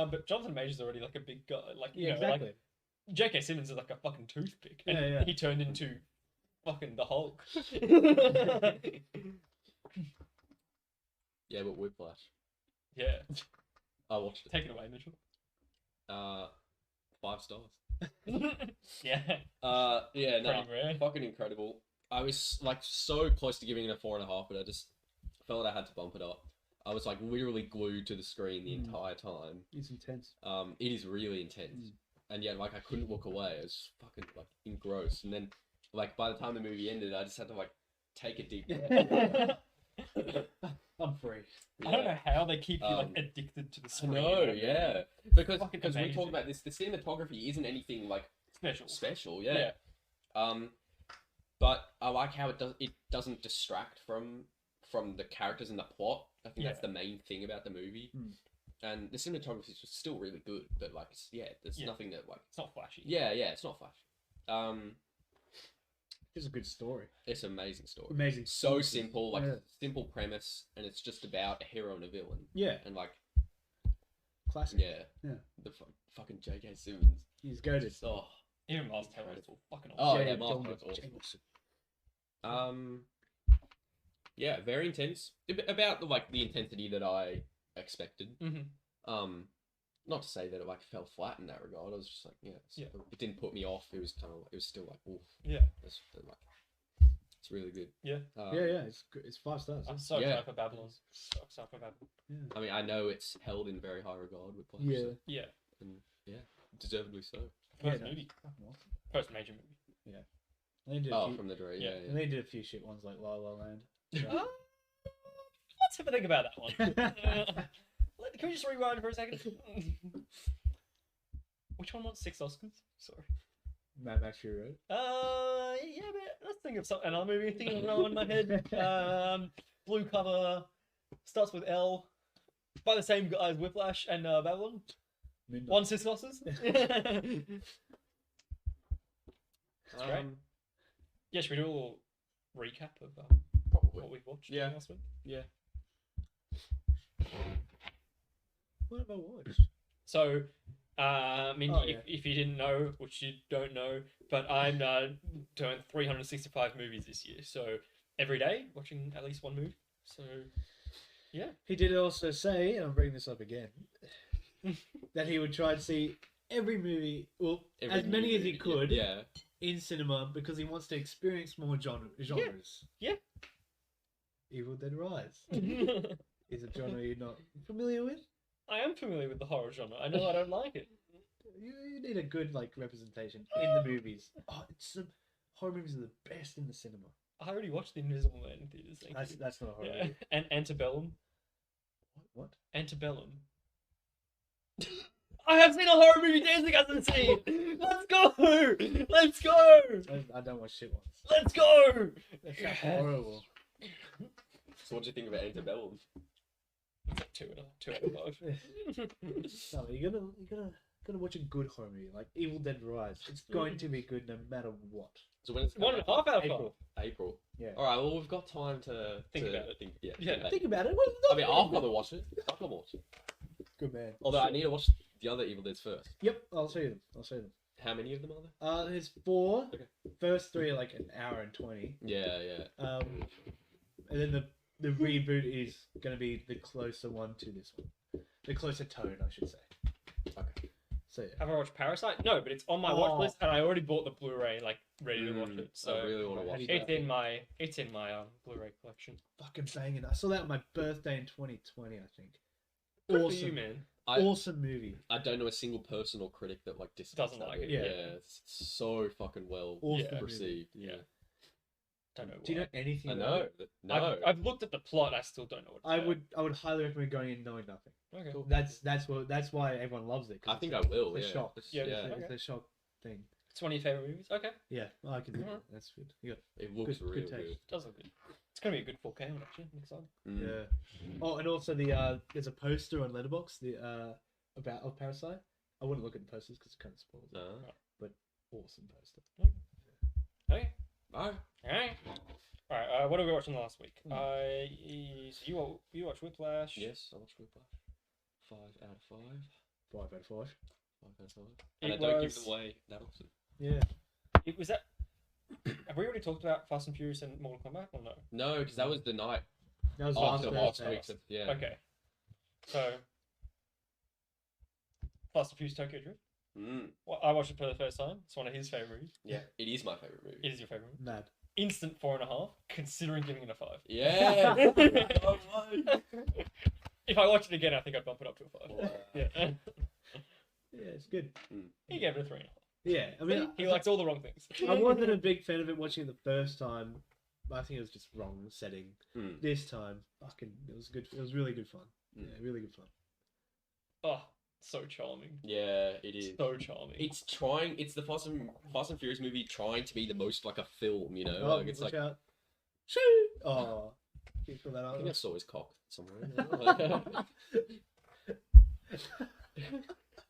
But Jonathan Major's already like a big guy. Like you Yeah, know, exactly. like J.K. Simmons is like a fucking toothpick, and Yeah, yeah. he turned into fucking the Hulk. Yeah, but Whiplash. Yeah, I watched it. take it away, Mitchell. 5 stars. Yeah, Yeah, no, pretty rare. fucking incredible. I was like so close to giving it a 4.5, but I just felt I had to bump it up. I was like literally glued to the screen the entire time. It's intense. It is really intense, and yet like I couldn't look away. I was fucking like engrossed, and then like by the time the movie ended, I just had to like take a deep breath. I'm free. I don't know how they keep you like Um, addicted to the I screen. know, yeah, because Fucking we amazing. talked about this. The cinematography isn't anything like Special. yeah. But I like how it doesn't distract from the characters and the plot. I think that's the main thing about the movie. And the cinematography is still really good, but like there's nothing that like It's not flashy. yeah, it's not flash. It's a good story. It's an amazing story. Amazing. So story. simple, like Yeah. simple premise, and it's just about a hero and a villain, Yeah. and like Classic. yeah, Yeah. the fucking J.K. Simmons. He's goated. Oh, Even Miles Teller is fucking Oh, awesome. yeah, James Miles Gilbert, Teller's James. yeah, very intense. About the intensity that I expected. Mm-hmm. Not to say that it like fell flat in that regard. I was just like, it didn't put me off. It was kind of, it was still like, oof. Yeah. That's like, it's really good. Yeah. Yeah. It's 5 stars. I'm so Yeah. excited for Babylon. So excited for Babylon. Yeah. I mean, I know it's held in very high regard with Black. Yeah. So, Yeah. and yeah, deservedly so. First Yeah, movie. Fucking awesome. First major movie. They did a Oh, few, from the Dre. Yeah. Yeah. and they did a few shit ones like La La Land. Let's have a think about that one. Can we just rewind for a second? Which one won 6 Oscars? Sorry. Mad Max Fury Road. Yeah, but let's think of another movie. Think of another one in my head. Blue cover, starts with L, by the same guy as Whiplash and Babylon. Midnight. Won 6 Oscars. That's great. Yeah, should we do a little recap of Probably. what we've watched Yeah. last week? Yeah. What have I watched? So, I mean, Oh, if you didn't know, which you don't know, but I'm doing 365 movies this year. So every day, watching at least one movie. So, yeah. He did also say, and I'm bringing this up again, that he would try and see every movie, well, Every as many as he movie, could Yeah. in cinema because he wants to experience more genres. Yeah. Evil Dead Rise is a genre you're not familiar with. I am familiar with the horror genre. I know I don't like it. You need a good representation in the movies. Oh, horror movies are the best in the cinema. I already watched The Invisible Man in theaters. Thank you. That's not a horror Yeah. movie. And Antebellum. What? Antebellum. I have seen a horror movie Danzig hasn't seen. Let's go. Let's go. I don't watch shit ones. Let's go. That's horrible. So what do you think about Antebellum? It's like 2 out of 5. No, you're gonna watch a good horror movie like Evil Dead Rise. It's going to be good no matter what. So when it's 1.5 out of 5. April. April. Yeah. All right. Well, we've got time to Think about it. Yeah. Yeah. Think about it. I mean, I'll probably watch it. I'll probably watch it. Good man. Although I need to watch the other Evil Deads first. Yep, I'll show you them. How many of them are there? There's 4. Okay. First 3 are like an hour and 20. Yeah. And then the reboot is gonna be the closer one to this one. The closer tone, I should say. Okay. So yeah. Have I watched Parasite? No, but it's on my watch list, and I already bought the Blu-ray, like ready to watch it. So I really want to watch It's that. it's in my Blu-ray collection. Fucking banging. I saw that on my birthday in 2020, I think. Good Awesome. for you, man. Awesome movie. I don't know a single person or critic that like Doesn't like it. Yeah, Yeah. it's so fucking well Awesome movie. received. Yeah. Don't know why. Do you know anything? I about know. it? No. I've looked at the plot. I still don't know what. It's I would highly recommend going in knowing nothing. about. Okay. Cool. That's why everyone loves it. 'cause I think it's I will. It's a Yeah. shock. It's- Yeah, yeah. It's Okay. a shock thing. It's one of your favorite movies. Okay. Yeah, well, I can do Alright. that. That's good. You got It looks Good- real good taste. good. Does look good. It's gonna be a good 4K one actually. I'm excited. Mm. yeah. Oh, and also there's a poster on Letterboxd of Parasite. I wouldn't look at the posters because it kind of spoils it. No. Awesome poster. Okay. Oh. Alright. Alright. What are we watching last week? So you watched Whiplash. Yes, I watched Whiplash. 5 out of 5. 5 out of 5. 5 out of 5. And It I don't give was- it away that often. Yeah. It was that. Have we already talked about Fast and Furious and Mortal Kombat or no? No, because that was the night That was after last last Thursday. week's. Yeah. Okay. So. Fast and Furious Tokyo Drift. Mm. Well, I watched it for the first time. It's one of his favorite movies. Yeah, it is my favorite movie. It is your favorite movie. Mad. Instant 4.5. Considering giving it a 5. Yeah. If I watch it again, I think I'd bump it up to a 5. Wow. Yeah. Yeah, it's good. He gave it a 3.5. Yeah, I mean, He likes all the wrong things. I wasn't a big fan of it watching it the first time. But I think it was just wrong setting. Mm. This time, fucking, it was good. It was really good fun. Mm. Yeah, really good fun. Oh, so charming. Yeah, it is. So charming. It's trying. It's the Fast and Furious movie trying to be the most like a film. You know, Oh, like it's watch like out. Shoo! Oh, can you feel that I out? think I saw his cock somewhere.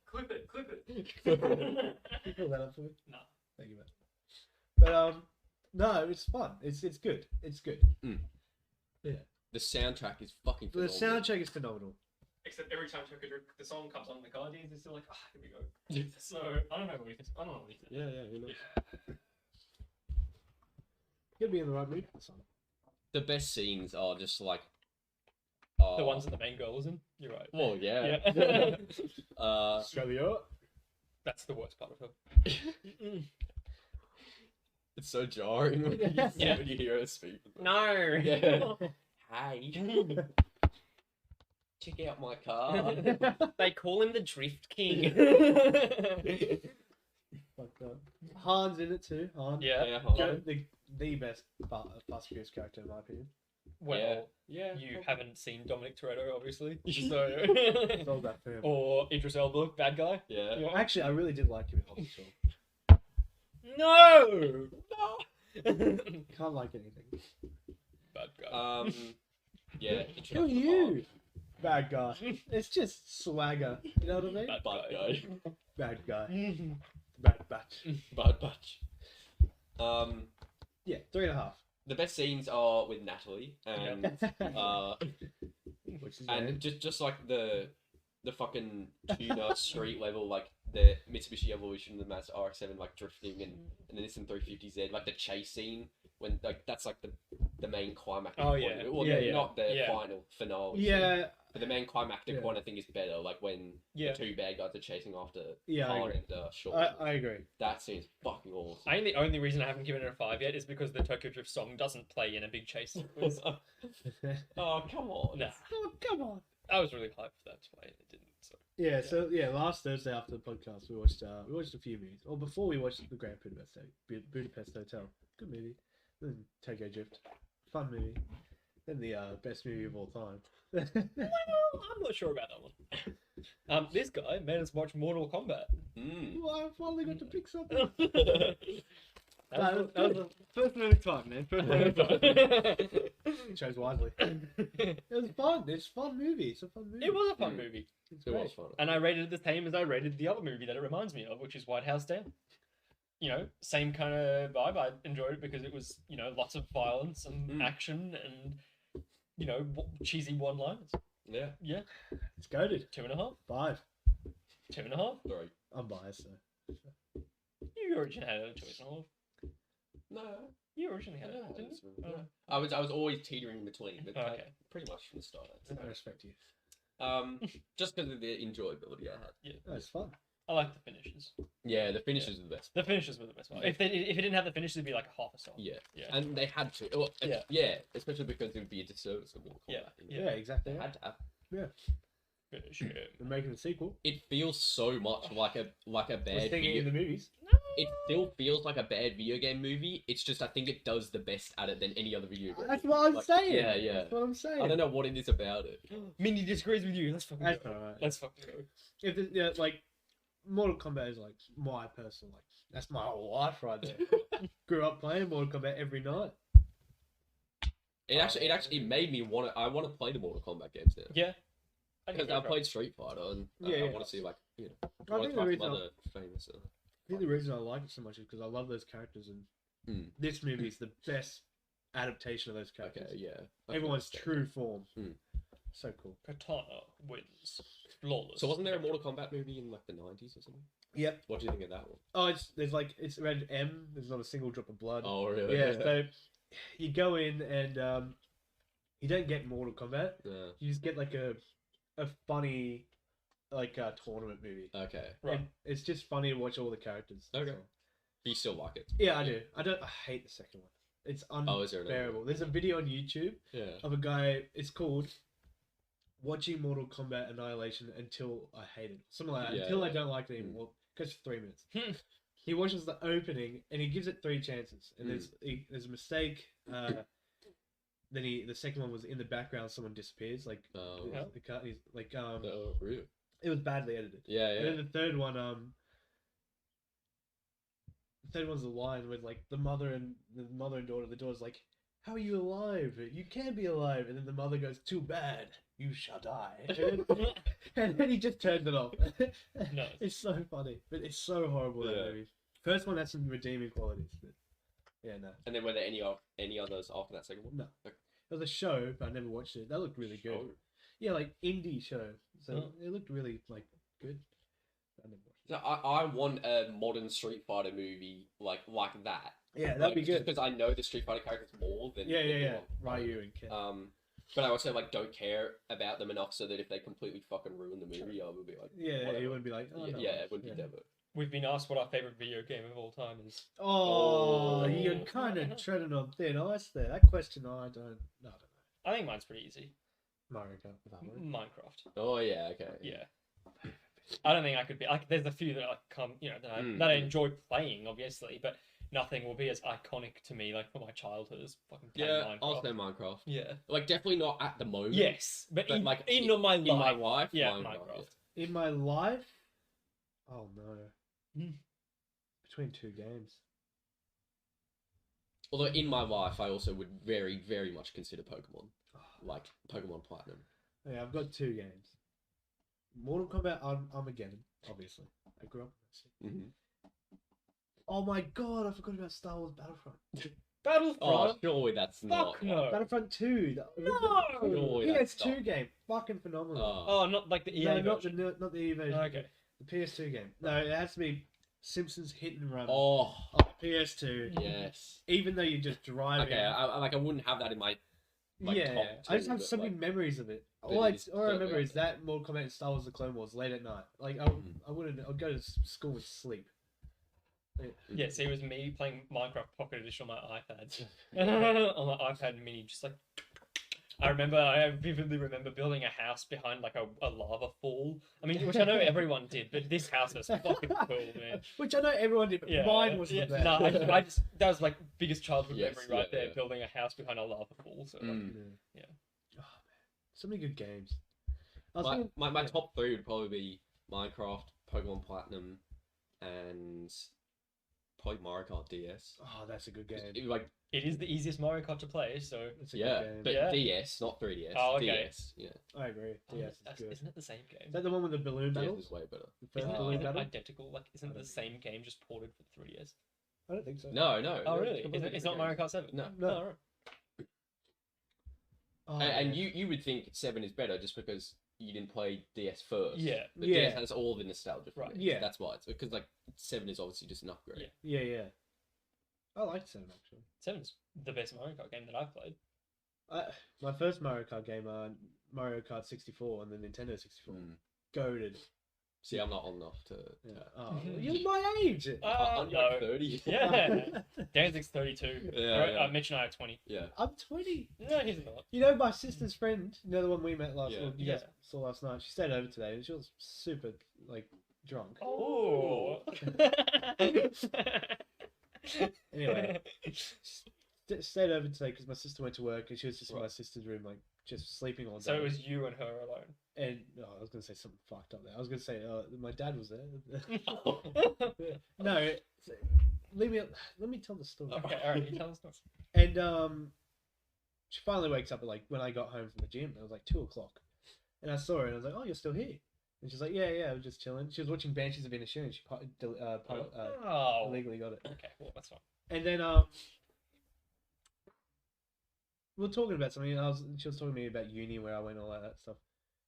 Clip it. Can you feel that up for me? No. Thank you, man. But no, it's fun. It's good. It's good. The soundtrack is fucking The phenomenal. soundtrack is phenomenal. Except every time Tokyo Drift, the song comes on in the car, it's still like, here we go. So, I don't know what you think. I don't know what you think. Yeah, you know. You'll be in the right mood for the song. The best scenes are just like The ones that the main girl is in. You're right. Well, yeah. Yeah. Australia. That's the worst part of her. It's so jarring when you, Yeah. when you hear her speak. No. Yeah. Hey, check out my car. They call him the Drift King. Fuck that. Han's in it too. Han. Yeah. Yeah, hold Go- on. the best Fast and Furious character in my opinion. Well, Yeah. you haven't seen Dominic Toretto, obviously. It's So. all that for him. Or Idris Elba, bad guy. Yeah. Yeah. Actually, I really did like him in Hobbs. No! Can't like anything. Bad guy. Yeah. Who are you? Bad guy. It's just swagger. You know what I mean? Bad Bad guy. Bad guy. guy. Bad batch. Bad batch. Yeah, 3.5. The best scenes are with Natalie and Which is and just like the fucking tuner street level, like the Mitsubishi Evolution, the Mazda RX-7, like drifting and the Nissan 350Z, like the chase scene when like that's like the main climactic Oh, point yeah. of it. Well, Yeah, yeah. not the Yeah. final finale. scene, yeah, but the main climactic Yeah. one I think is better. Like when Yeah. the two bad guys are chasing after yeah, I Han agree. and Shaw. I agree. That scene's fucking awesome. I think the only reason I haven't given it a 5 yet is because the Tokyo Drift song doesn't play in a big chase sequence. Oh come on! Nah. Oh, come on. I was really hyped for that to play and it didn't. So. Yeah, so last Thursday after the podcast, we watched a few movies. Or before we watched the Grand Budapest Hotel, good movie. Then Tokyo Drift, fun movie. Then the best movie of all time. Well, I'm not sure about that one. This guy made us watch Mortal Kombat. Mm. Well, I finally got to pick something. That was the first movie time, man. First movie time. Chose wisely. It was fun. It's a fun movie. It's a fun movie. It was a fun movie. It's It great. was fun. And I rated it the same as I rated the other movie that it reminds me of, which is White House Down. You know, same kind of vibe. I enjoyed it because it was, you know, lots of violence and action and, you know, cheesy one-liners. Yeah. Yeah. It's goated. 2.5. 5. 2.5. Sorry. I'm biased though. You originally had a 2.5. No. You originally had No, it, didn't it's- you? no. Oh. I was always teetering in between, but Okay. pretty much from the start. I'd say. I respect you. Just because of the enjoyability I had. Yeah. No, it's fun. I like the finishes. Yeah, the finishes are the best. The finishes were the best one. If it didn't have the finishes, it'd be like a half a star. Yeah. Yeah. And they had to. Well, Yeah. yeah, especially because it would be a disservice of Mortal Kombat. Yeah. Yeah, exactly. They had to have. Finish him. They're making a sequel. It feels so much like a I was bad thinking video. in the movies. It still feels like a bad video game movie. It's just I think it does the best at it than any other video game. That's movie. what I'm Like, saying. Yeah, yeah. That's what I'm saying. I don't know what it is about it. Mindy disagrees with you. Let's fucking That's go. alright. Let's fucking go. If it, yeah, like Mortal Kombat is like my personal, like that's my whole life right there. Grew up playing Mortal Kombat every night. It actually made me want to. I want to play the Mortal Kombat games now. Yeah. Because I played Street Fighter and Yeah, I yeah. want to see like I I want think to the try reason some I- other famous. I think the reason I like it so much is because I love those characters, and Hmm. this movie is the best adaptation of those Okay, characters. yeah. I can Everyone's understand true that. form. Hmm. So cool. Katana wins. Flawless. So wasn't there a Mortal Kombat movie in like the 90s or something? Yep. What do you think of that one? Oh, it's around M. There's not a single drop of blood. Oh really? Yeah. So you go in and you don't get Mortal Kombat. Yeah. You just get like a funny tournament movie. Okay. Right. And it's just funny to watch all the characters. Okay. That's all. You still like it? Yeah, I do. I hate the second one. It's Oh, is there another unbearable. one? There's a video on YouTube Yeah. of a guy. It's called "Watching Mortal Kombat Annihilation Until I Hate It." Something like that. Yeah, Until I yeah. don't like it anymore. Goes for 3 minutes. He watches the opening and he gives it 3 chances. And there's a mistake. Then the second one was in the background. Someone disappears. Like Oh. Yeah. the cut. He's like Oh, really? it was badly edited. Yeah, And yeah. then the third one's the line with like the mother and daughter. The daughter's like, "How are you alive? You can't be alive." And then the mother goes, "Too bad, you shall die." And then he just turns it off. Nice. It's so funny, but it's so horrible that Yeah. movie. First one has some redeeming qualities, but yeah, no. And then were there any others after that second one? No. It was a show, but I never watched it. That looked really good. Oh. Yeah, like indie show. So Oh. it looked really like good. I never watched it. So I want a modern Street Fighter movie like that. Yeah, that'd be good. Because I know the Street Fighter characters more than Yeah, than yeah. the one. Ryu and Ken. But I also like don't care about them enough so that if they completely fucking ruin the movie, I will be like, Yeah, whatever. he wouldn't be like, oh, yeah, no. yeah, it would be never. We've been asked what our favorite video game of all time is. Oh, Oh. you're kind of treading on thin ice there. That question, I don't know. I think mine's pretty easy. Mario Kart. Minecraft. Oh yeah, okay. Yeah. I don't think I could be like. There's a few that I come, that I enjoy playing, obviously, but nothing will be as iconic to me like for my childhood as fucking playing Yeah, Minecraft. I'll say Minecraft. Yeah. Like definitely not at the moment. Yes, but in, like in my life. in my life, Yeah, Minecraft. Minecraft. In my life, oh no. Hmm. Between 2 games. Although in my life, I also would very, very much consider Pokemon, Oh, like Pokemon Platinum. yeah, I've got 2 games. Mortal Kombat Armageddon, obviously. I grew up with that. Mm-hmm. Oh my god, I forgot about Star Wars Battlefront. Battlefront. Oh, surely that's Fuck not. no. Battlefront 2. No. Surely Yeah, that's it's 2 not. game. Fucking phenomenal. Oh. Oh, not like the EA No, not version. not the EA version. Okay. The PS2 game. No, it has to be Simpsons Hit and Run Oh, on PS2. yes. Even though you just drive Okay, I wouldn't have that in my. Like, yeah, top I just two, have but, so many like, memories of it. but All it I, is all I remember totally is that Mortal Kombat and Star Wars: The Clone Wars late at night. Like I wouldn't. I'd go to school and sleep. Yeah, see, it was me playing Minecraft Pocket Edition on my iPad. On my iPad Mini, just like. I vividly remember building a house behind like a lava fall. I mean, which I know everyone did, but this house was fucking cool, man. Which I know everyone did, but Yeah, mine was yeah, the best. no, I just that was like biggest childhood Yes, memory right yeah, there, yeah. building a house behind a lava fall. So like, Mm. Yeah. Oh man, so many good games. I was My, thinking- my yeah. top 3 would probably be Minecraft, Pokemon Platinum, and probably Mario Kart DS. Oh, that's a good game. Like, it is the easiest Mario Kart to play, so That's a yeah, good game. but Yeah. DS, not 3DS. Oh, okay. DS, yeah. I agree. Yes, it's good. isn't it the same game? Is that the one with the balloon DS battles? is way better. The first Isn't it, balloon isn't it battle? identical? Like, isn't it the same game just ported for the 3DS? I don't think so. No, no. Oh, they're really? completely It's not different Mario Kart 7? No. No. Oh, right. Oh, And yeah. you would think 7 is better just because you didn't play DS first. Yeah. But Yeah. DS has all the nostalgia for Right. it. Yeah. That's why. It's because like 7 is obviously just an upgrade. Yeah. Yeah. I liked 7 actually. 7's the best Mario Kart game that I've played. My first Mario Kart game, Mario Kart 64 on the Nintendo 64. Mm. Goated. See, I'm not old enough to. Yeah. Oh, you're my age. I'm no. like 30. Yeah. Danzig's 32. Yeah, Right, yeah. Mitch and I are 20. Yeah. I'm 20. No, he's not. You know my sister's friend, you know the one we met last Yeah. well, you guys saw last night. She stayed over today and she was super like drunk. Oh. Anyway, stayed over today because my sister went to work and she was just in my sister's room, like just sleeping all day. So it was you and her alone. And I was gonna say something fucked up there. I was gonna say my dad was there. No, let me tell the story. Okay, alright, you tell us. And she finally wakes up at like when I got home from the gym. It was like 2:00, and I saw her and I was like, "Oh, you're still here?" And she's like, "Yeah, I was just chilling." She was watching Banshees of Inisherin. She Oh. illegally got it. Okay, well that's fine. And then we were talking about something. And she was talking to me about uni and where I went and all that stuff.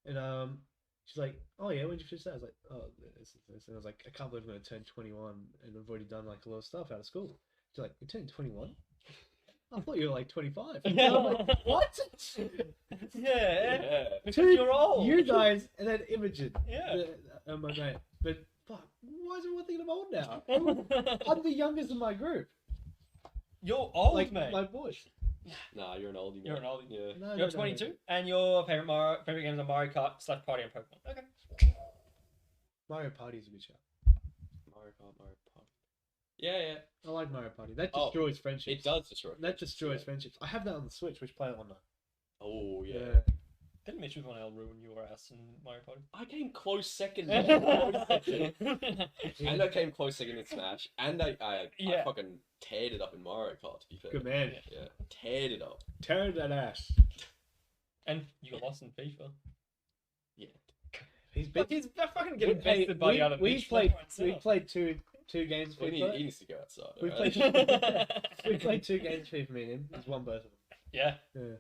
And she's like, "Oh yeah, when did you finish that?" I was like, "Oh, this." And I was like, "I can't believe I'm going to turn 21 and I've already done like a lot of stuff out of school." She's like, "You turned 21? I thought you were like 25." And I'm like, "What?" Yeah. Because Dude, you're old. You guys, and then Imogen. Yeah. My mate. But fuck, why is everyone thinking I'm old now? I'm the youngest in my group. You're old, Like mate. my boys. Nah, you're an oldie. You're man. an oldie. Yeah. No, You're no, 22, no. and your favorite games are Mario Kart / Party and Pokemon. Okay. Mario Party is a good show. Mario Kart. Yeah. I like Mario Party. That Oh, destroys friendships. It does destroy. That destroys friendships. I have that on the Switch. Which play it on now? Oh yeah. Didn't Mitch with 1L ruin your ass in Mario Party? I came close second. Close second. Yeah. And I came close second in Smash, and I Yeah. fucking teared it up in Mario Kart. To be fair. Good man. Yeah, teared it up. Tear that ass. And you got lost in FIFA. Yeah. He's been. He's fucking getting Hey, bested by the other we Mitch played. left, right, We and played two games. Well, he FIFA. needs to go outside. We alright? played. We played 2 games FIFA. Me and him. He's won both of them. Yeah, Yeah.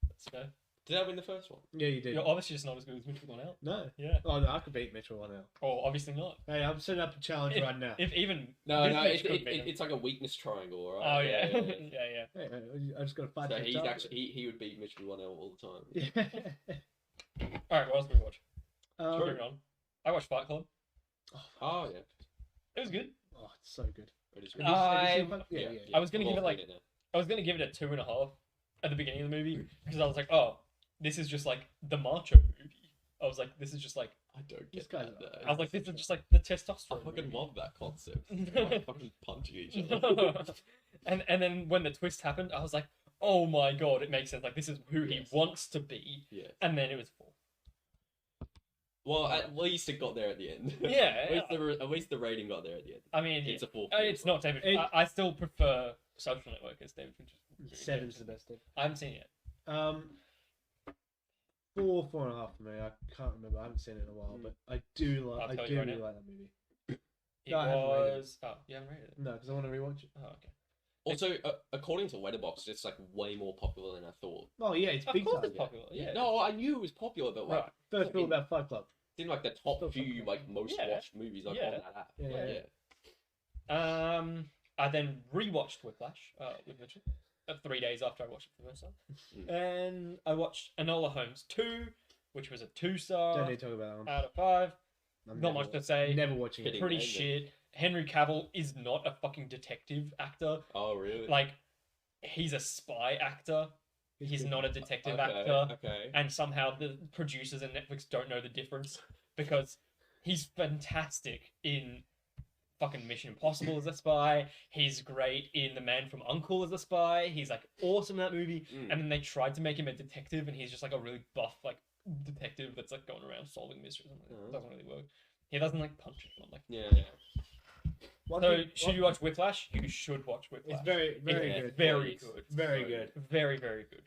let's go. Did I win the first one? Yeah, you did. You're obviously just not as good as Mitch with 1L. No. Yeah. Oh no, I could beat Mitchell 1 now. Or obviously not. Hey, I'm setting up a challenge right now. If even No, this Mitch could beat him. it's like a weakness triangle, Oh right? yeah, yeah. Hey, I just got to fight. So the he's top. actually he would beat Mitch with 1L all the time. Yeah. All right, what else did we watch? Um, Moving on. I watched Fight Club. Oh yeah. It was good. oh, it's so good. It is Have really- you- have you seen I- Fight- yeah. I was gonna I've give it, all like- played now. I was gonna give it a 2.5 at the beginning of the movie because I was like, oh, this is just like the macho movie. I was like, this is just like I don't This get guy's that. though. I was like, this is just like the I testosterone. fucking movie. love that concept. Like, fucking punching each other. and then when the twist happened, I was like, oh my god, it makes sense. Like this is who he Yes. wants to be. Yeah. And then it was full. Well, at least it got there at the end. Yeah, At least the rating got there at the end. I mean, It's a full. it's not David. It- I still prefer Social Network as David Fincher's. movie. 7's the best. I haven't seen it yet. 4.5 for me. I can't remember. I haven't seen it in a while, but I do like. I'll I tell do you right really now. like that movie. It No, I haven't rated it. was. Oh, you haven't rated it. No, because I want to rewatch it. Oh, okay. Also, according to Letterboxd, it's like way more popular than I thought. Oh yeah, it's Of big course, time. it's popular. Yeah. No, I knew it was popular, but like Right. First rule about Fight Club. it's in like the top Still few popular. like most Yeah. watched movies like Yeah. on that app. Yeah. Yeah. I then rewatched Whiplash with Mitchell 3 days after I watched it for the first time, and I watched Enola Holmes 2, which was a 2-star Don't need to talk about that one. out of 5. I'm Not never much to say. Never watching it. Kidding. Pretty Name shit. Henry Cavill is not a fucking detective actor. Oh really? Like, he's a spy actor. He's good. not a detective okay, actor. Okay. And somehow the producers and Netflix don't know the difference because he's fantastic in fucking Mission Impossible as a spy. He's great in The Man from U.N.C.L.E. as a spy. He's like awesome in that movie. Mm. And then they tried to make him a detective, and he's just like a really buff like detective that's like going around solving mysteries. And it Oh. doesn't really work. He doesn't like punch anyone. Like, Yeah. One so thing- should you watch Whiplash? You should watch Whiplash. It's very, very It's good. very Please. good. Very So good. Very, very good.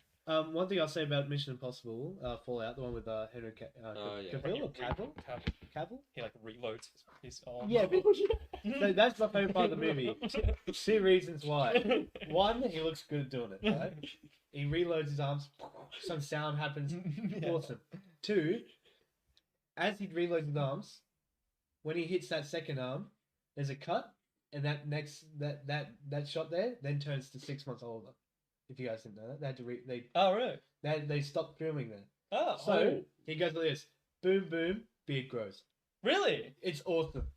One thing I'll say about Mission Impossible Fallout, the one with Henry Oh, yeah. Cavill or Cavill? Cavill. Cavill? He like reloads his arm. Yeah, but so that's my favorite part of the movie. 2 reasons why. One, he looks good at doing it. Right? He reloads his arms. Some sound happens. Yeah. Awesome. 2, as he reloads his arms, when he hits that second arm, there's a cut, and that shot there then turns to 6 months older. If you guys didn't know that, they had to Oh really? they stopped filming there. Oh. So he goes like this: boom, boom, beard grows. Really? It's awesome.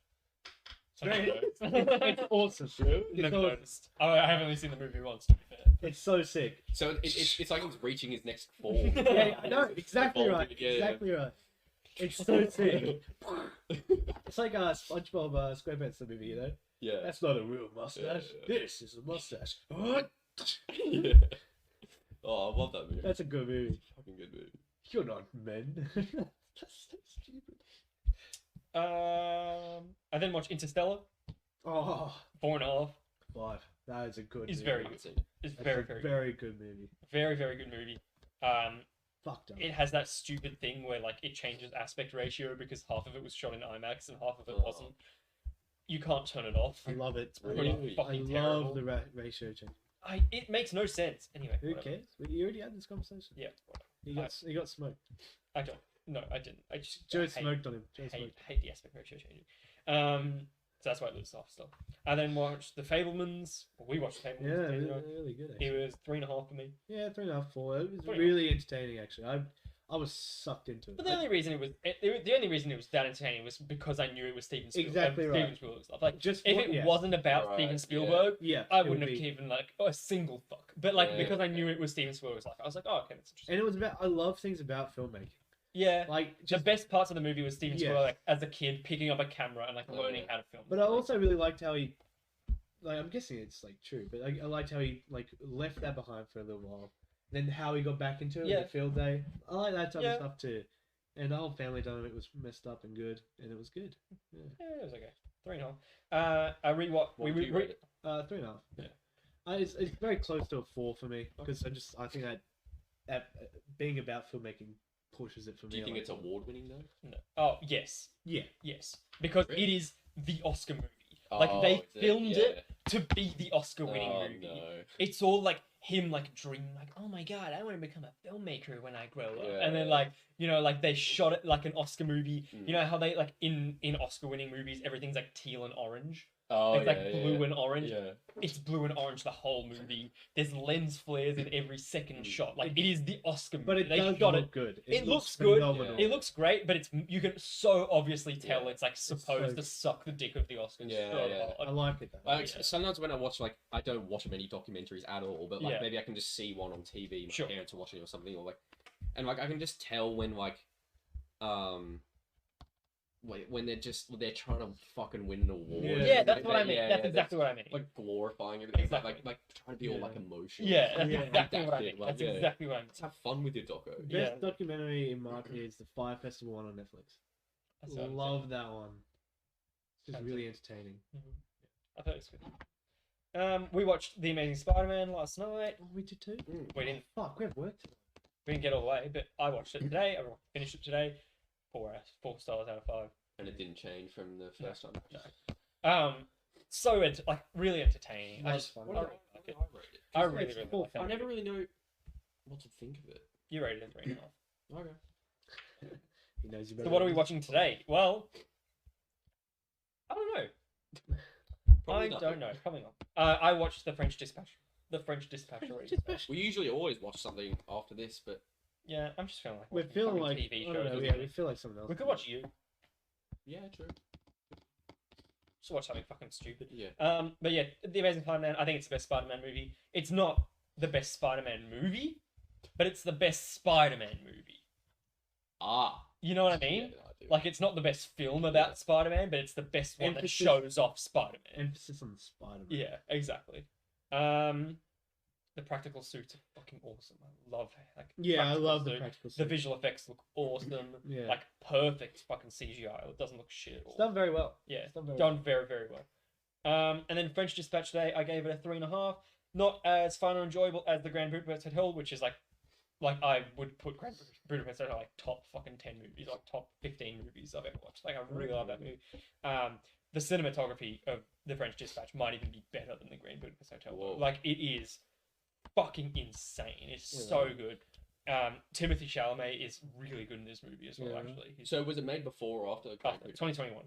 It's I never very, noticed. it's awesome. Never awesome. noticed. I have only seen the movie once, to be fair. It's so sick. So it's like he's reaching his next form. Yeah, I know. Exactly Evolving, right. yeah, yeah. Exactly right. It's so sick. It's like SpongeBob SquarePants the movie, you know? Yeah. That's not a real mustache. Yeah. This is a mustache. What? Yeah. Oh, I love that movie. That's a good movie. Fucking good movie. You're not men. That's so stupid. I then watched Interstellar. Oh, 4.5. 5. That is a good It's movie. very Haven't good. seen it. It's That's very, a very, very good movie. very, very good movie. Fucked up. It has that stupid thing where like it changes aspect ratio because half of it was shot in IMAX and half of it Oh. wasn't. You can't turn it off. I love it. Pretty Really? I fucking love terrible. the ratio change. It makes no sense. Anyway, Who whatever. cares? You already had this conversation. Yeah, whatever. He got smoked. I don't. No, I didn't. I just Joe hate, smoked on him. Joe hate, smoked. hate the aspect ratio changing. So that's why I lose off still. I then watched The Fablemans. Well, we watched The Yeah, Fablemans. really good. It Actually. was 3.5 for me. Yeah, 3.5, 4. It was 3.5. really entertaining. Actually, I was sucked into it. But the only reason it was that entertaining was because I knew it was Steven Spielberg. Exactly right. Steven Spielberg stuff. Like Just if for- it yeah. wasn't about Right, Steven yeah. Spielberg, yeah, I it would wouldn't have be. given like a single fuck. But like Yeah. because I knew it was Steven Spielberg's life, I was like, oh okay, that's interesting. And it was about. I love things about filmmaking. Yeah. Like The just. best parts of the movie was Steven Yeah. Spielberg like, as a kid picking up a camera and like Oh, learning yeah. how to film. But I also really liked how he. Like I'm guessing it's like true, but I liked how he like left that behind for a little while. Then how he got back into it, Yeah. the field day. I like that type Yeah. of stuff too. And the whole family dynamic was messed up and good, and it was good. yeah, it was okay. 3.5. I rewatched. What We would you rate it? 3.5. Yeah. It's very close to a 4 for me because I think that being about filmmaking pushes it for me. Do you think I it's like it. award winning though? No. Oh yes, Yeah. yes, because Really? it is the Oscar movie. Like Oh, they is it? filmed Yeah. it to be the Oscar-winning Oh, movie. no. It's all like him like dreaming like, oh my god, I want to become a filmmaker when I grow up. Yeah, And then yeah. like, you know, like they shot it like an Oscar movie. Mm. You know how they like in Oscar-winning movies everything's like teal and orange. Oh, It's yeah, like blue yeah. and orange. Yeah. It's blue and orange the whole movie. There's lens flares in every second Mm. shot. Like it is the Oscar movie. But it they does shot look it. good. It looks good. phenomenal. Yeah. It looks great, but it's you can so obviously tell Yeah. it's like so supposed to good. suck the dick of the Oscars. Yeah, so yeah. hard. I like it though. Like, Yeah. sometimes when I watch, like, I don't watch many documentaries at all, but like Yeah. maybe I can just see one on TV. My Sure. parents are watching it or something, or like, and like I can just tell when like, when they're trying to fucking win an award. Yeah. Yeah, that's Like, what I mean. yeah, that's yeah, exactly what I mean. like glorifying everything, Exactly. like trying to be all Yeah. like emotional. Yeah, that's Yeah. exactly That what I shit, mean. like, That's yeah. exactly what I mean. Let's have fun with your doco. Best Yeah. documentary in my opinion is the Fire Festival one on Netflix. That's what I'm Love that one. It's just That's really entertaining. saying. I thought it was good. We watched The Amazing Spider-Man last night. Oh, we did too. We didn't Fuck, we have work today. we didn't get all the way, but I watched it today. I finished it today. 4 stars out of 5. And it didn't change from the first time. So like really entertaining. I Nice just fun. What I did really like I it. rate it? I It's really full like that I never movie. really know what to think of it. You rated it 3.5. Okay. He knows you So better what are than we me. watching today? Well, I don't know. Probably I nothing. don't know. Coming on. I watched The French Dispatch. The French Dispatch already. We usually always watch something after this, but Yeah, I'm just feeling like We're watching feeling fucking like TV I shows. don't know, or yeah, something. we feel like something else. We could watch You. yeah, true. Just watch something fucking stupid. Yeah. But yeah, The Amazing Spider-Man. I think it's the best Spider-Man movie. It's not the best Spider-Man movie, but it's the best Spider-Man movie. Ah. You know what I mean? Yeah, I do. Like it's not the best film about Yeah. Spider-Man, but it's the best one that Emphasis- shows off Spider-Man. Emphasis on Spider-Man. Yeah, exactly. The practical suits are fucking awesome. I love like Yeah, I practical love the suit. practical The suit. visual effects look awesome. Yeah. Like perfect fucking CGI. It doesn't look shit at all. It's done very well. Yeah, It's done very done very, very well. And then French Dispatch today, I gave it a 3.5. Not as fun or enjoyable as the Grand Budapest Hotel, which is like I would put Grand Budapest Hotel like top fucking 10 movies, like top 15 movies I've ever watched. Like I really love that movie. The cinematography of the French Dispatch might even be better than the Grand Budapest Hotel. Whoa. Like it is fucking insane. It's Yeah. so good. Timothy Chalamet is really good in this movie as well. Yeah. Actually, he's So was it made before or after? after 2021.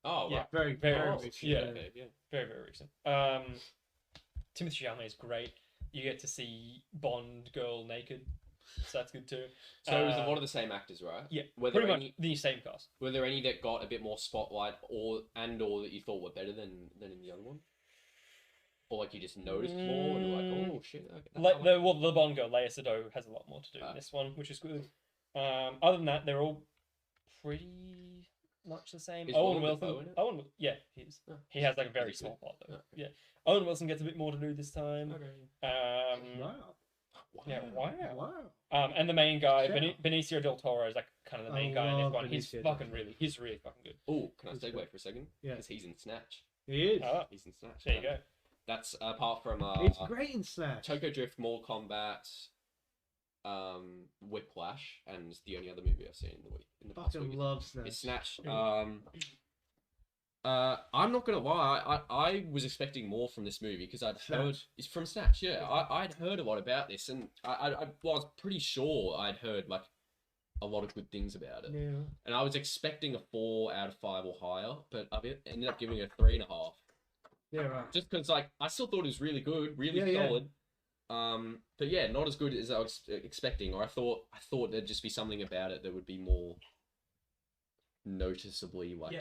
Oh, Yeah. right. Very, Very very Oh, recent. yeah. Okay, yeah. Very, very recent. Timothy Chalamet is great. You get to see Bond girl naked. so that's good too. So it was a lot of the same actors, right? Yeah, Were pretty there much any? the same cast. Were there any that got a bit more spotlight, or that you thought were better than in the other one? Or like you just noticed more, and you're like, oh shit. Okay, The Bond girl, Leia Sado, has a lot more to do in this one, which is good. Other than that, they're all pretty much the same. Is Owen Willem Dafoe Wilson. in it? Yeah, he is. Oh. He has like a very Is he small part though. Oh, okay. Yeah. Owen Wilson gets a bit more to do this time. Okay. Wow. Yeah, wow. Wow. And the main guy, Shout. Benicio del Toro, is like kind of the main I guy in this love one. Benicio del Toro. He's really fucking good. Oh, can I Who's segue that? for a second? Yeah. Because he's in Snatch. He is. He's in Snatch. There you go. That's apart from It's great in Snatch. Tokyo Drift, Mortal Kombat, Whiplash, and it's the only other movie I've seen in the past Fucking week. love Snatch. It's Snatch. I'm not gonna lie. I was expecting more from this movie because I'd heard Snatch. it's from Snatch. Yeah, I'd heard a lot about this, and I was pretty sure I'd heard like a lot of good things about it. Yeah. And I was expecting a 4 out of 5 or higher, but I ended up giving it a 3.5. Yeah, right. Just because like I still thought it was really good, really Yeah, solid. But yeah, not as good as I was expecting, or I thought there'd just be something about it that would be more noticeably like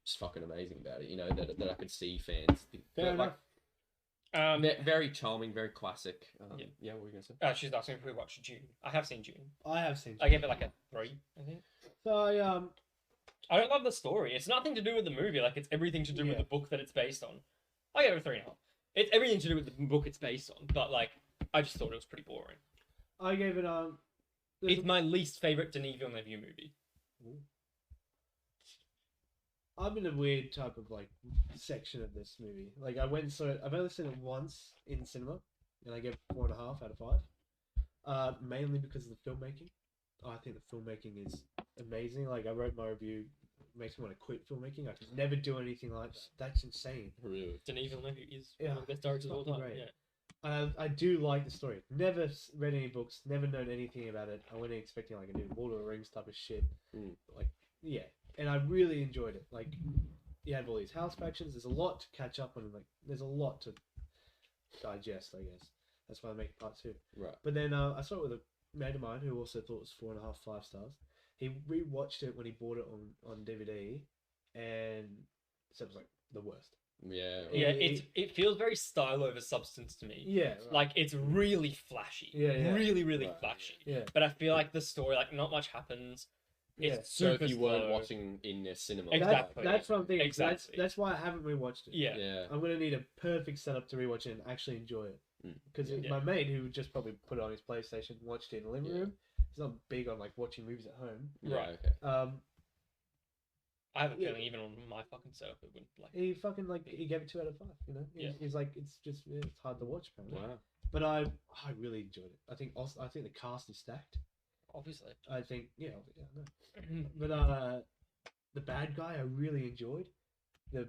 just fucking amazing about it, you know, that I could see fans think, Fair but, like, enough. very charming, very classic. Yeah, what were you gonna say? She's asking if we watched June. I have seen June. I have seen. I gave it like a 3, I think. So I don't love the story. It's nothing to do with the movie. Like, it's everything to do with Yeah. the book that it's based on. I gave it a 3.5. It's everything to do with the book it's based on, but like, I just thought it was pretty boring. I gave it It's my least favorite Denis Villeneuve movie. I'm in a weird type of like section of this movie. Like I've only seen it once in cinema, and I gave it 4.5 out of 5. Mainly because of the filmmaking. I think the filmmaking is amazing. Like I wrote my review, it makes me want to quit filmmaking. I could never do anything like that. That's insane. Really? Denis Villeneuve is Yeah, one of the best directors of all fucking time. great. Yeah. I do like the story. Never read any books. Never known anything about it. I went in expecting like a new Lord of the Rings type of shit. Mm. Like yeah, and I really enjoyed it. Like you have all these house factions. There's a lot to catch up on. And, like there's a lot to digest. I guess that's why I make part 2. Right. But then I saw it with a mate of mine who also thought it was 4.5, 5 stars. He rewatched it when he bought it on DVD, and said it was like the worst. Yeah. Yeah, it feels very style over substance to me. Yeah, right. Like, it's really flashy. Yeah, yeah. Really, really Right. flashy. Yeah. But I feel like the story, like, not much happens. Yeah. It's So super if you weren't slow. watching in the cinema, Exactly. That's what I'm thinking. Exactly. That's why I haven't rewatched it. Yeah. yeah. I'm gonna need a perfect setup to rewatch it and actually enjoy it. Because Yeah. my mate, who just probably put it on his PlayStation, watched it in the living Yeah. room. He's not big on like watching movies at home. Yeah, Right. Okay. I have a Yeah. feeling even on my fucking setup it wouldn't, like... He fucking like he gave it 2 out of 5. You know, Yeah. he's like it's just it's hard to watch, apparently. Wow. But I really enjoyed it. I think the cast is stacked. Obviously. I think no. But the bad guy I really enjoyed. The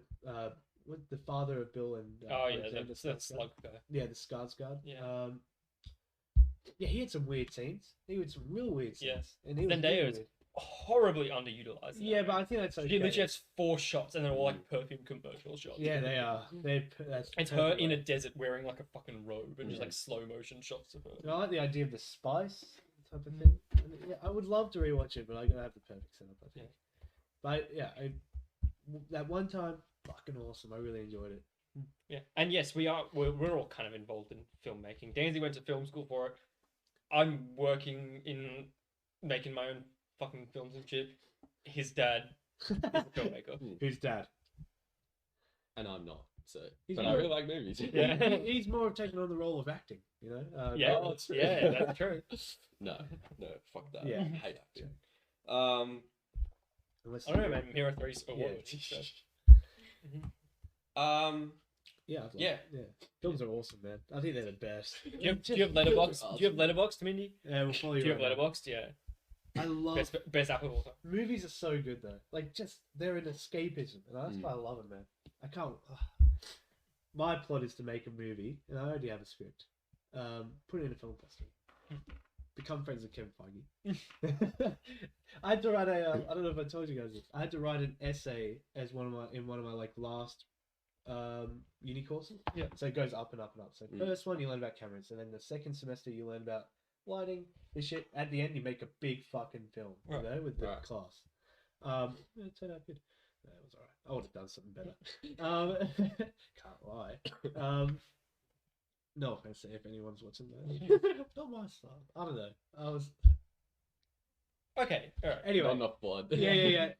the father of Bill and Oh, yeah, Alexander that's Skarsgård. slug guy. Yeah, the Skarsgård. Yeah. Yeah, he had some weird scenes. He had some real weird scenes. Yeah. And he was Zendaya really is weird. horribly underutilized. in Yeah, that but movie. I think that's okay. She literally has 4 shots and they're all like perfume commercial shots. Yeah, they are. That's It's her perfect in a way. desert wearing like a fucking robe and just Yeah. like slow motion shots of her. I like the idea of the spice type of thing. And, yeah, I would love to rewatch it, but I gotta have the perfect setup, I think. But yeah, that one time, fucking awesome. I really enjoyed it. Yeah, and yes, we're all kind of involved in filmmaking. Danzig went to film school for it. I'm working in making my own fucking films and shit. His dad is a filmmaker. Who's dad? And I'm not. So, He's but more- I really like movies. Yeah. He's more of taking on the role of acting, you know? Yeah, Oh, it's true. yeah, that's true. No, fuck that. Yeah. I hate acting. Unless I don't know, man. Hero 3's Yeah. award. So. Yeah, I'd like- Yeah. yeah. Films are awesome, man. I think they're the best. Do you have Letterboxd? Do you have Letterboxd, Mindy? Yeah, we'll follow Do you. you have right now. Letterboxd? Yeah. I love Best app of all time. movies. Are so good though. Like just they're an escapism, and that's Mm. why I love them, man. I can't. My plot is to make a movie, and I already have a script. Put it in a film festival. Become friends with Kevin Feige. I had to write a. I don't know if I told you guys this. I had to write an essay as one of my like last uni courses. Yeah. So it goes up and up and up. So first one you learn about cameras, and then the second semester you learn about lighting. This shit. At the end you make a big fucking film, Right. you know, with the Right. class. It turned out good. No, it was alright. I would have done something better. Can't lie. No offense if anyone's watching that. Not my style. I don't know. I was Okay, all right. anyway. Not enough blood. Yeah.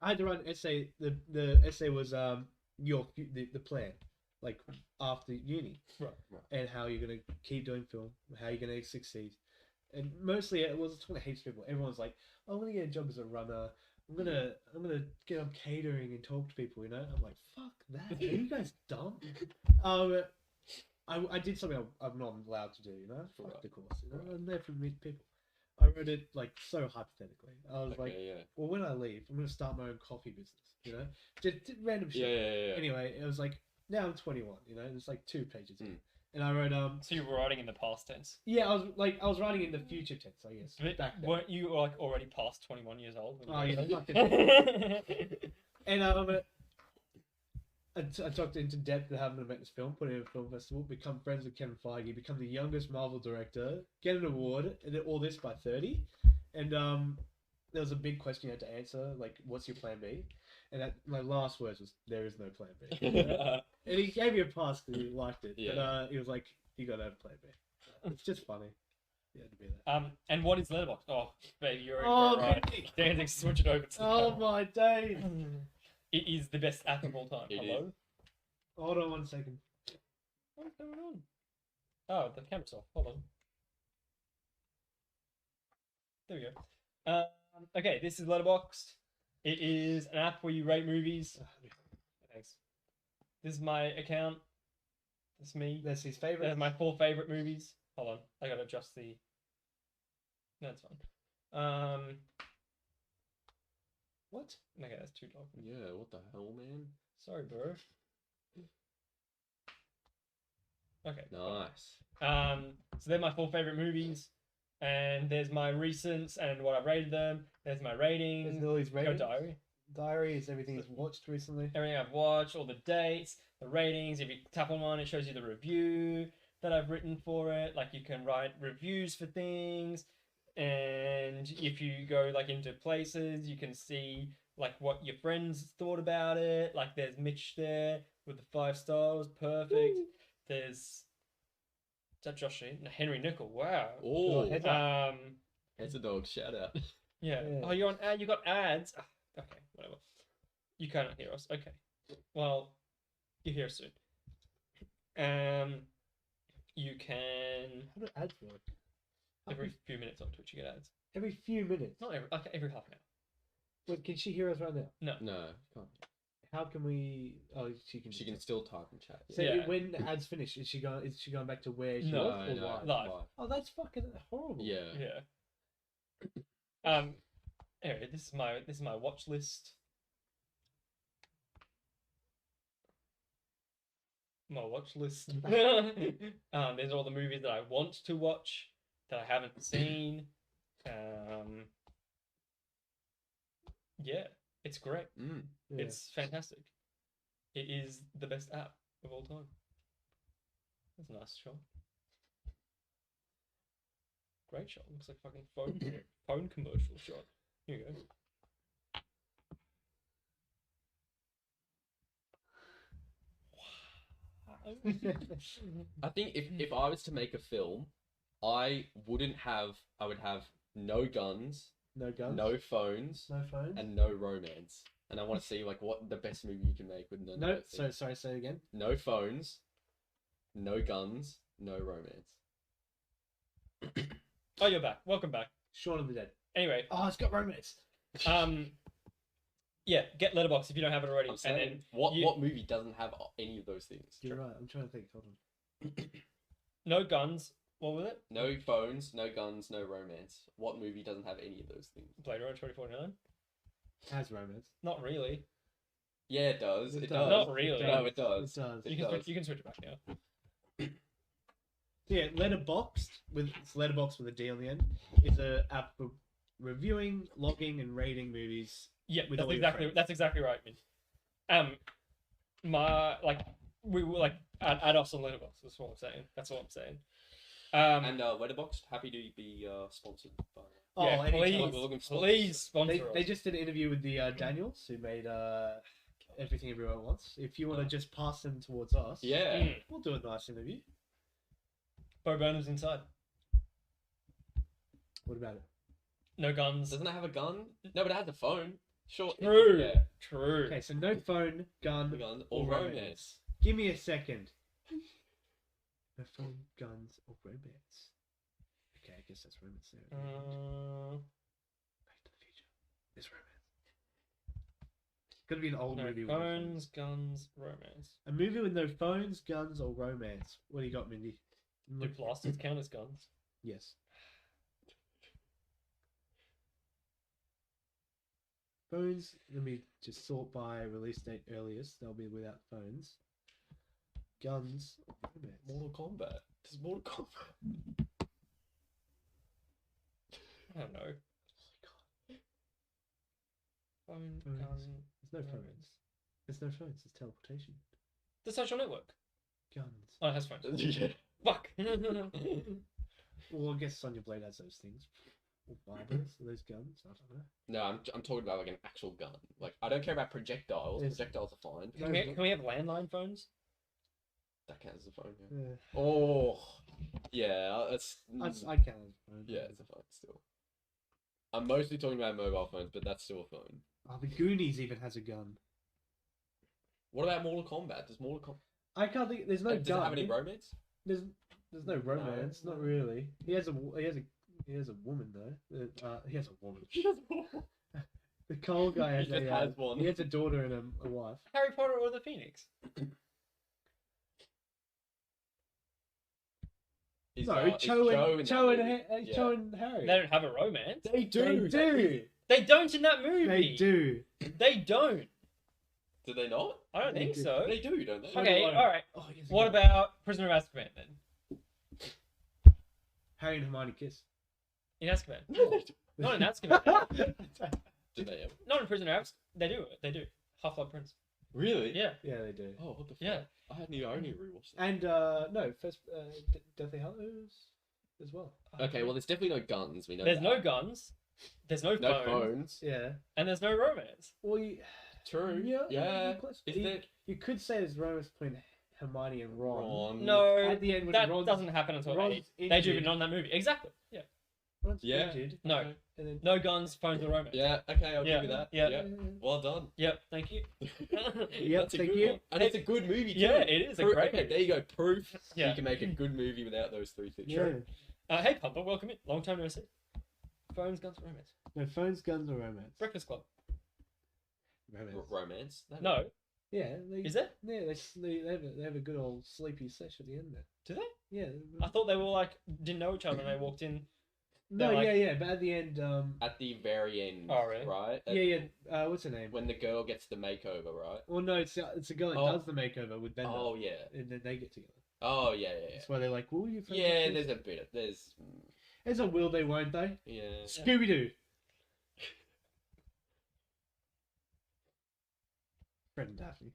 I had to write an essay. The essay was the plan, like after uni, Right. and how you're gonna keep doing film, how you're gonna succeed, and mostly it was talking to heaps of people. Everyone's like, "I'm gonna get a job as a runner. I'm gonna get on catering and talk to people." You know, I'm like, "Fuck that! Are you guys dumb?" I did something I'm not allowed to do. You know, fuck Right. the course. You know, I'm there for meet people. I wrote it like so hypothetically. I was like, Okay, yeah. well, when I leave, I'm gonna start my own coffee business. You know, just random shit. Yeah. Anyway, it was like now I'm 21. You know, it's like 2 pages, in. Mm. And I wrote So you were writing in the past tense. yeah, I was writing in the future tense, I guess. But Back then. weren't you like already past 21 years old? when you Oh, wrote yeah, that? fucking. And I talked into depth of having to make this film, put it in a film festival, become friends with Kevin Feige, become the youngest Marvel director, get an award, and then all this by 30. And there was a big question you had to answer, like, what's your plan B? And my last words was, there is no plan B. And he gave me a pass because he liked it. Yeah. But he was like, you gotta have a plan B. It's just funny. Yeah, to be there. And what is Letterboxd? Oh, baby, you're Oh, right. baby. Danzig, switch it over to the Oh camera. my days. It is the best app of all time. It Hello? Hold on 1 second. What's going on? Oh, the camera's off. Hold on. There we go. Okay, this is Letterboxd. It is an app where you rate movies. Thanks. This is my account. That's me. That's his They're favorite. my 4 favorite movies. Hold on, I gotta adjust the. No, it's fine. What? Okay, that's too dark. Yeah, what the hell, man? Sorry, bro. Okay. Nice. So they're my 4 favorite movies, and there's my recents and what I've rated them. There's my There's ratings. Lily's Go rating. diary. Diary is everything he's watched recently. Everything I've watched, all the dates, the ratings. If you tap on one, it shows you the review that I've written for it. Like you can write reviews for things, and if you go like into places, you can see like what your friends thought about it. Like there's Mitch there with the 5 stars, perfect. There's is that Joshi? No, Henry Nickel. Wow. Oh, heads it's a dog. Shout out. Yeah. Yeah. Oh, you're on ad. You got ads. Ah, okay, whatever. You can't hear us. Okay. Well, you're here soon. You can How do ads work? every few minutes on Twitch you get ads. Every few minutes. Not every like every half an Wait, can she hear us right now? No, can't. How can we? Oh, she can. She can still type and chat. So Yeah. when the ads finish, is she going? Is she going back to where she No, was? Or no, live? Live. Oh, that's fucking horrible. Yeah. Yeah. Anyway, this is my watch list. My watch list. There's all the movies that I want to watch that I haven't seen. Yeah, it's great. Mm. Yeah. It's fantastic. It is the best app of all time. That's a nice shot. Great shot. Looks like fucking phone commercial shot. Here you go. I think if I was to make a film, I would have no guns, No guns. no phones, No phones. and no romance. And I want to see like what the best movie you can make with none of No. those So things. sorry. Say it again. No phones, no guns, no romance. Oh, you're back. Welcome back. Shaun of the Dead. Anyway, Oh, it's got romance. yeah, get Letterboxd if you don't have it already. I'm And saying, then what you- what movie doesn't have any of those things? You're right. I'm trying to think. Hold on. no guns. What was it? No phones, no guns, no romance. What movie doesn't have any of those things? Blade Runner 2049? Has romance. Not really. Yeah, it does. It It does. does. Not really. No, it does. It does. It You can does. you can switch it back now. Yeah, Letterboxd it's Letterboxd with a D on the end is a app for reviewing, logging, and rating movies. Yeah, With all your friends. that's exactly right, man. we were like add us on Letterboxd. That's what I'm saying. That's what I'm saying. And Letterboxd, happy to be sponsored by. Oh, yeah, anytime. please, We're looking for please sponsor They us. just did an interview with the Daniels who made Everything Everywhere at Once. If you want to just pass them towards us, Yeah. Mm. we'll do a nice interview. Bo Burnham's inside. What about it? No guns. Doesn't it have a gun? No, but it has a phone. Sure. True. Yeah. True. Okay, so no phone, A gun, gun or or romance. romance. Give me a second. No phone, guns, or romance. Okay, I guess that's romance there. Back to the Future. It's romance. It's gonna be an old no movie. with no phones, guns, romance. A movie with no phones, guns, or romance. What do you got, Mindy? Do blasters count as guns? Yes. Phones, let me just sort by release date earliest. They'll be without phones. Guns, or romance. Mortal Kombat. Does Mortal Kombat? I don't know. Phone, Phones. gun. There's no phones. romance. There's no phones. It's teleportation. The social network. Guns. Oh, it has phones. Yeah. Fuck. Well, I guess Sonya Blade has those things. Or Bibles, are those guns? I don't know. No, I'm talking about like an actual gun. Like I don't care about projectiles. Yes. Projectiles are fine. Can we have landline phones? That counts as a phone. Yeah. Yeah. Oh. Yeah. That's. I can. Yeah, it's a phone still. I'm mostly talking about mobile phones, but that's still a phone. Oh, the Goonies even has a gun. What about Mortal Kombat? Does Mortal Kombat? I can't think. There's no Does gun. it have any romance? There's no romance. No. Not really. He has a woman though. He has a woman. The Cole guy has He just has one. He has a daughter and a wife. Harry Potter or the Phoenix? Is, No, is Cho in that Cho movie? Yeah. and Harry. They don't have a romance. They do. They do. They don't in that movie. They do. They don't. Do they not? I don't They think do. so. They do, don't they? Okay, What? all right. Oh, he has a What gun. about Prisoner of Azkaban then? Harry and Hermione kiss? In Azkaban? No, they do. Not in Azkaban. Do they ever? Not in Prisoner of Azkaban. They do. They do. Half-Blood Prince. Really? Yeah. Yeah, they do. Oh, what the fuck? Yeah. I only rewatched that. And no, first Deathly Hallows as well. Okay, well, there's definitely no guns. We know There's that. no guns. There's no, No phone, phones. Yeah. and there's no romance. Well, you, True. yeah. Yeah. good question. Is you, there? you could say there's romance between Hermione and Ron. No, At the end, when that Ron's, doesn't happen until Ron's 8. They do, injured- but not in that movie. Exactly. Yeah. Ron's Yeah. injured, No. Okay. and then No guns, phones, or romance. Yeah. Okay, I'll Yeah, give you that. yeah. Yep. Well done. Yep. Thank you. That's a thank good you. one. And it's a good movie too. Yeah, it is a Proof- great okay, movie. there you go. Proof. Yeah. You can make a good movie without those three things. yeah. Hey, Papa, welcome in. Long time no see. Phones, guns, romance. No phones, guns, or romance. Breakfast Club. Romance. Romance. No. Yeah. Is there? Yeah, they have a good old sleepy sesh at the end there. Do they? Yeah. I thought they were like didn't know each other and they walked in. No, they're like- yeah, but at the end, At the very end. Oh, really? Right. yeah. What's her name? When the girl gets the makeover, right? Well, no, it's a girl that Oh. does the makeover with Bender, Oh yeah. and then they get together. Oh yeah, yeah, That's why they're like, "Will you?" yeah. Yeah, there's a bit of There's a will they, won't they? yeah. Scooby Doo. Fred and Daphne.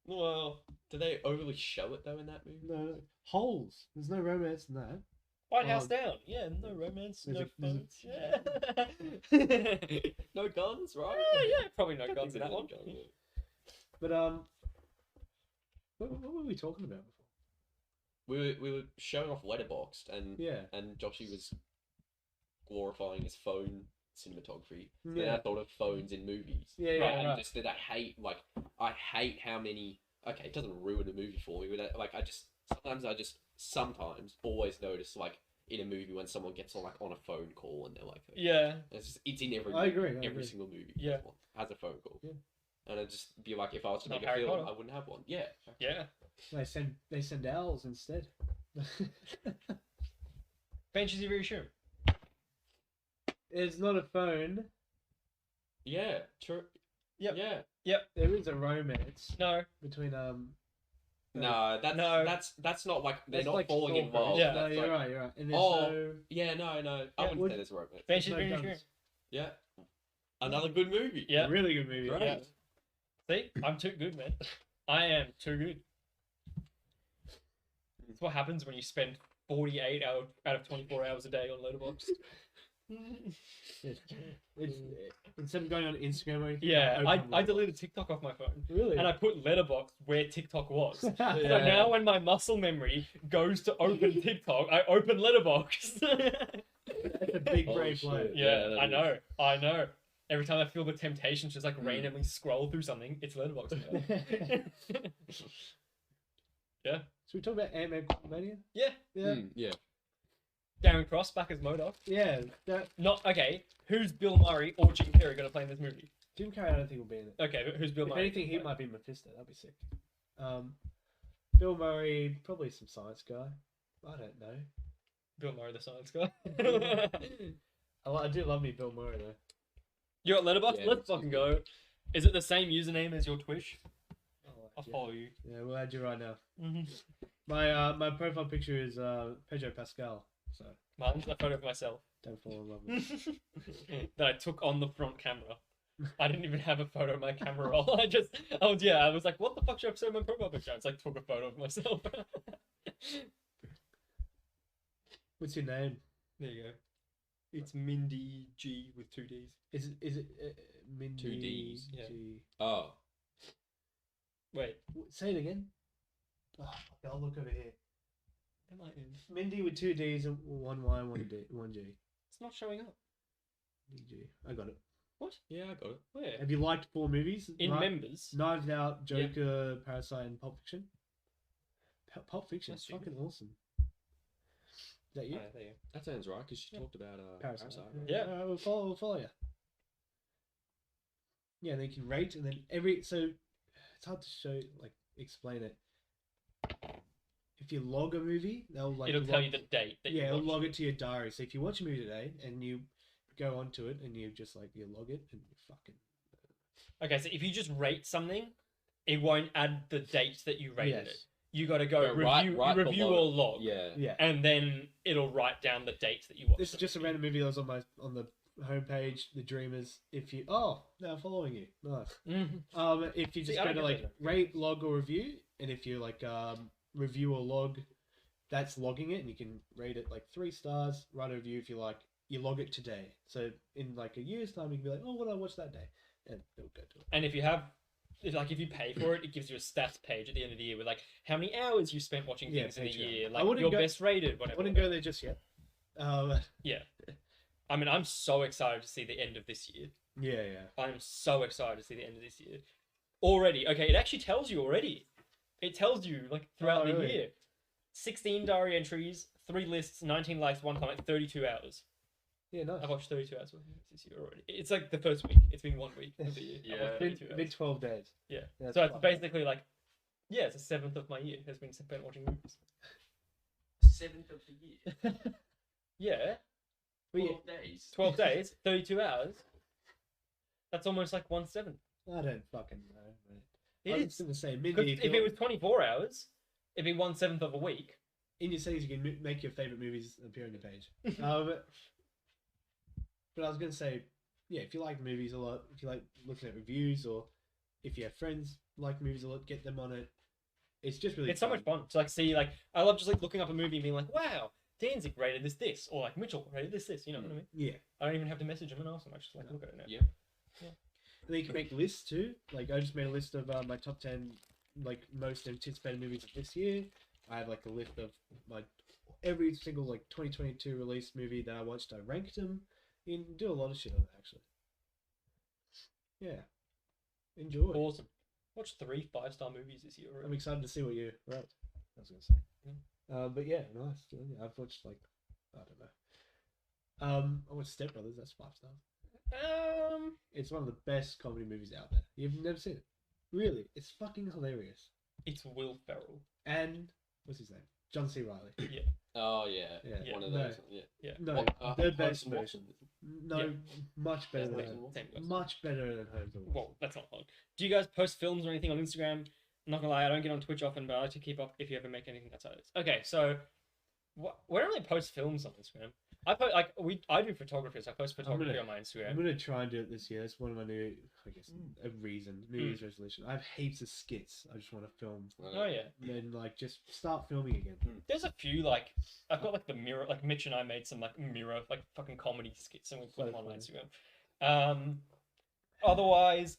Well, do they overly show it though in that movie? No, holes. There's no romance in that. White House Oh. Down. Yeah, no romance, There's no a- there's a- phones. Yeah. No guns, right? Yeah, probably no I don't guns in think that one. there's any guns. But what were we talking about before? We were showing off Letterboxd and Yeah. and Joshi was glorifying his phone cinematography. Then I Yeah. thought of phones in movies. Yeah, Right, yeah, and right. just that I hate how many. Okay, it doesn't ruin a movie for me, but like I sometimes always notice like in a movie when someone gets on a phone call and they're like, Yeah. it's in every I agree. I every agree. single movie. Yeah. Has a phone call. Yeah. And I'd just be like, if I was to Not make a Harry film, Potter. I wouldn't have one. Yeah. Yeah. They send owls instead. Benches of Irishoom. It's not a phone. Yeah. True. Yep. Yeah. There is a romance No. between No, that's not like they're That's not like falling stalker. involved. Yeah. No, That's you're like, right. You're right. And there's Oh. no. Yeah, no. I Yeah, wouldn't would- say there's romance. Benches of no Irishoom. guns. Yeah. Another good movie. Yeah. Really good movie. Great. Yeah. See, I'm too good, man. I am too good. It's what happens when you spend 48 hours out of 24 hours a day on Letterboxd. It's instead of going on Instagram or anything. Yeah, I open deleted TikTok off my phone. Really? And I put Letterboxd where TikTok was. So Yeah. now when my muscle memory goes to open TikTok, I open Letterboxd. That's a big Holy brave shit. play. Yeah, that I is. know. I know. Every time I feel the temptation to just like randomly scroll through something, it's Letterboxd. Yeah. So we talk about Ant-Man Quantumania? Yeah. Yeah. Yeah. Darren Cross back as MODOK. Yeah. That Not okay. Who's Bill Murray or Jim Carrey going to play in this movie? Jim Carrey, I don't think will be in it. Okay, but who's Bill If Murray? anything, he gonna might be Mephisto. That'd be sick. Bill Murray, probably some science guy. I don't know. play? Bill Murray, the science guy. I do love me Bill Murray though. You're at Letterboxd. Yeah, Let's it's fucking good. go. Is it the same username as your Twitch? I'll yeah. follow you. Yeah, we'll add you right now. Mm-hmm. My profile picture is Pedro Pascal. So Mine's a photo of myself don't fall in love with me. that I took on the front camera. I didn't even have a photo of my camera roll. I was like, what the fuck should I say in my profile picture? I just like took a photo of myself. What's your name? There you go. It's Mindy G with 2 D's. Is it Mindy? 2 Ds, yeah. G. Oh. Wait, Say it again. Oh, I'll look over here. am I in? Mindy with 2 D's and 1 Y and 1 D, 1 G. It's not showing up. DG. I got it. What? Yeah, I got it. Where? Have you liked 4 movies? In Kni- members. Knives Out, Joker, Parasite, and Pulp Fiction. Pulp Fiction is That's you. fucking awesome. Is that you? Oh, there you go. That sounds right, because she talked about Parasite. Parasite. Yeah. We'll follow you. Yeah, they can rate, and then so it's hard to show, like, explain it. If you log a movie, they'll like It'll tell you the date that yeah, you it'll watched. log it to your diary. So if you watch a movie today and you go onto it and you just like you log it and you fucking Okay, so if you just rate something, it won't add the date that you rated Yes. it. You got to go Yeah, right- review, right review below or it. log, Yeah. yeah. and then it'll write down the date that you watched. This is it. just a random movie that was on the homepage, The Dreamers. If you now I'm following you, nice. Mhm. If you See, just I go don't to get like those rate, log, or review, and if you like review or log, that's logging it, and you can rate it like 3 stars. Write a review if you like. You log it today, so in like a year's time, you can be like, oh, what did I watch that day, and it'll go to it. And if you pay for it, it gives you a stats page at the end of the year with like how many hours you spent watching Yeah, things in a Patreon. year, I like wouldn't your go- best rated, whatever. I wouldn't go there just yet. Yeah. I mean, I'm so excited to see the end of this year. Yeah. I'm so excited to see the end of this year. Already. Okay, it actually tells you already. It tells you, like, throughout Oh, the really? year. 16 diary entries, 3 lists, 19 likes, 1 comment, 32 hours. Yeah, nice. I've watched 32 hours worth of movies this year already. It's like the first week. It's been 1 week of the year. I've Yeah. watched 32 Been hours. 12 days. Yeah. That's So it's fine. basically like, yeah, it's a seventh of my year has been spent watching movies. 7th of the year. Yeah. But yeah, 12 days. 12 days, 32 hours. That's almost like 1/7. I don't fucking know. Man. It I was is. gonna say, Because Mindy, if it was 24 hours, it'd be 1/7 of a week. in your settings, you can make your favorite movies appear on your page. But I was gonna say, yeah, if you like movies a lot, if you like looking at reviews, or if you have friends like movies a lot, get them on it. It's just really It's so much fun to like see, like, I love just like looking up a movie and being like, wow, Danzig rated this, or like Mitchell rated this, you know what I mean? Yeah, I don't even have to message them and ask them, I just like look at it now. Yeah. and then you can make lists too. Like I just made a list of my top 10 like most anticipated movies of this year. I have like a list of my every single like 2022 release movie that I watched. I ranked them. You can do a lot of shit on it actually. Yeah, enjoy. Awesome. Watched 3 5-star movies this year I'm already. excited to see what you wrote. I was gonna say. Yeah. But yeah, nice. Yeah, I've watched like I don't know. I watched Step Brothers. That's 5 stars. It's one of the best comedy movies out there. You've never seen it, really? It's fucking hilarious. It's Will Ferrell. And what's his name? John C. Riley. Oh, yeah. Yeah. One of No. those. Yeah. Yeah. No, What, the best Holmes and version. Watson. No, Yeah. much better Same than person. Holmes. Same person. Much better than Holmes. and Watson. Well, that's not fun. Do you guys post films or anything on Instagram? I'm not gonna lie, I don't get on Twitch often, but I like to keep up if you ever make anything outside of this. Okay, so we don't really post films on Instagram. I do photography, so I post photography gonna- on my I'm Instagram. gonna try and do it this year. It's one of my new, I guess, a reason, New Mm. Year's resolution. I have heaps of skits. I just want to film, Oh yeah. and then like just start filming again. There's a few like I've got like the mirror, like Mitch and I made some like mirror like fucking comedy skits and we put So them on my funny. Instagram. Otherwise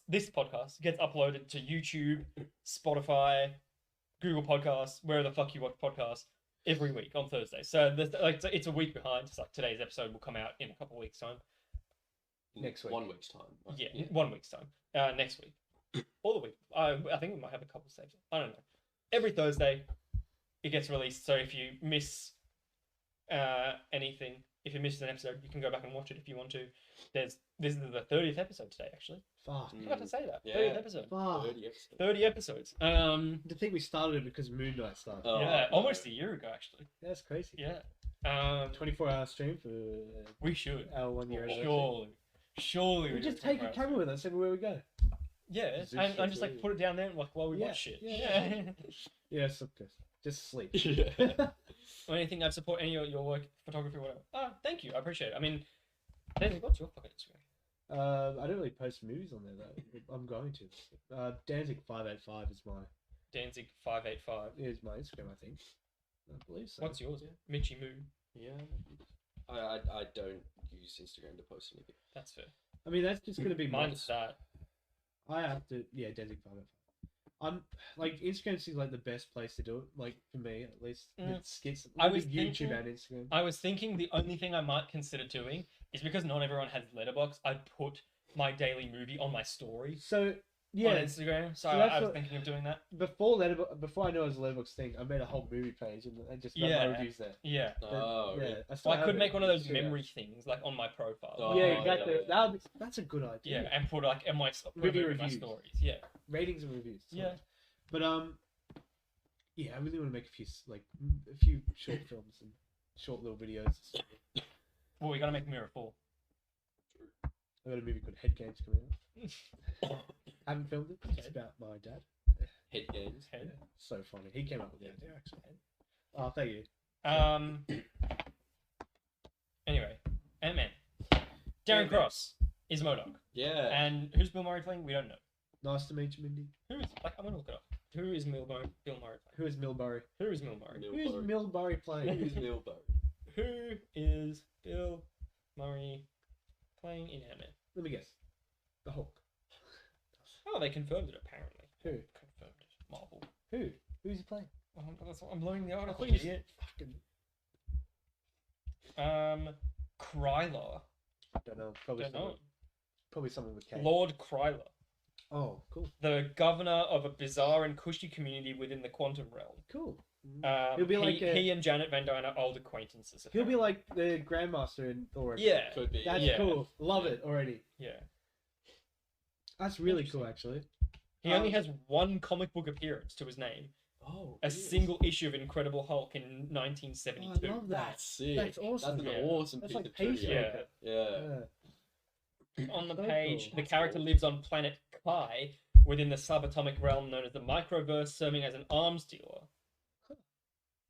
this podcast gets uploaded to YouTube, Spotify, Google Podcasts, where the fuck you watch podcasts every week on Thursday. So there's like it's a week behind. It's like today's episode will come out in a couple of weeks time. Next week. 1 week's time. right? Yeah, 1 week's time. Next week. Or the week. I think we might have a couple saves. I don't know. Every Thursday, it gets released. So if you miss anything, if you missed an episode, you can go back and watch it if you want to. This is the 30th episode today, actually. Fuck. I forgot to say that. Yeah. 30th episode. Fuck. 30 episodes. 30 episodes. To think we started it because Moon Knight started. Oh, Yeah, no. almost a year ago, actually. That's crazy. Yeah. 24-hour stream for We should. our 1 year anniversary. Surely. We do just it take a 24 hours. camera with us everywhere we go. Yeah, Zoom and straight just like through. put it down there and like while we Yeah, watch shit. yeah. Yeah. Yeah, just sleep. Yeah. Or anything I'd support any of your work, photography, whatever. Thank you. I appreciate it. I mean, Danzig, what's your fucking Instagram? I don't really post movies on there though. I'm going to. Danzig585 is Danzig585. my Instagram, I think. I believe so. What's yours? Mitchy Moo. Yeah. I don't use Instagram to post anything. That's fair. I mean, that's just gonna be Mine's that. I have to, yeah, Danzig585. I'm like Instagram seems like the best place to do it. Like for me, at least, with skits. I was YouTube thinking- and Instagram. I was thinking the only thing I might consider doing is because not everyone has Letterboxd. I'd put my daily movie on my story So on yeah, Instagram. So So that's I was what- thinking of doing that. before I know it was a Letterboxd thing, I made a whole movie page and I just got Yeah. my reviews there. Yeah. Oh, yeah, really? I still Well, I have could it. make one of those Check it out. memory things like on my profile. Oh, Yeah, yeah, exactly. yeah. That's a good idea. Yeah, and put like in my Movie put it in my reviews. stories. Yeah. Ratings and reviews. Yeah. But yeah, I really want to make a few short films and short little videos. Well, we gotta make Mirror 4. I got a movie called Head Games coming out. Haven't filmed it. It's about my dad. Head games. Head. So funny. He came up with the idea actually. Oh, thank you. Anyway, Ant-Man. Darren Ant-Man. Cross is MODOK. Yeah. And who's Bill Murray playing? We don't know. Nice to meet you, Mindy. Who is like I'm gonna look it up. Who is Bill Murray playing? Who is Milbury? Who is Bill Murray? Who is Milbury playing? Who's Milbo? Who is Bill Murray playing in Ant-Man? Let me guess. The Hulk. Oh, they confirmed it apparently. Who? Confirmed it. Marvel. Who? Who's he playing? That's what I'm blowing the I article, thought you idiot. fucking... Kryler. Don't know. Probably Don't know. someone. Probably someone with K. Lord Kryler. Oh, cool. The governor of a bizarre and cushy community within the quantum realm. Cool. He'll be like he and Janet Van Dyne are old acquaintances. He'll be like the Grandmaster in Thor. Yeah. Could be. That's Yeah. cool. Love it already. Yeah. That's really cool, actually. He only has one comic book appearance to his name. Oh, A really? single issue of Incredible Hulk in Oh, 1972. I love that. That's sick. That's awesome. That's Yeah. an awesome That's piece like of trivia. Patreon. Yeah. Yeah. On the So page, cool. the That's character cool. lives on planet Kai within the subatomic realm known as the Microverse, serving as an arms dealer. Huh.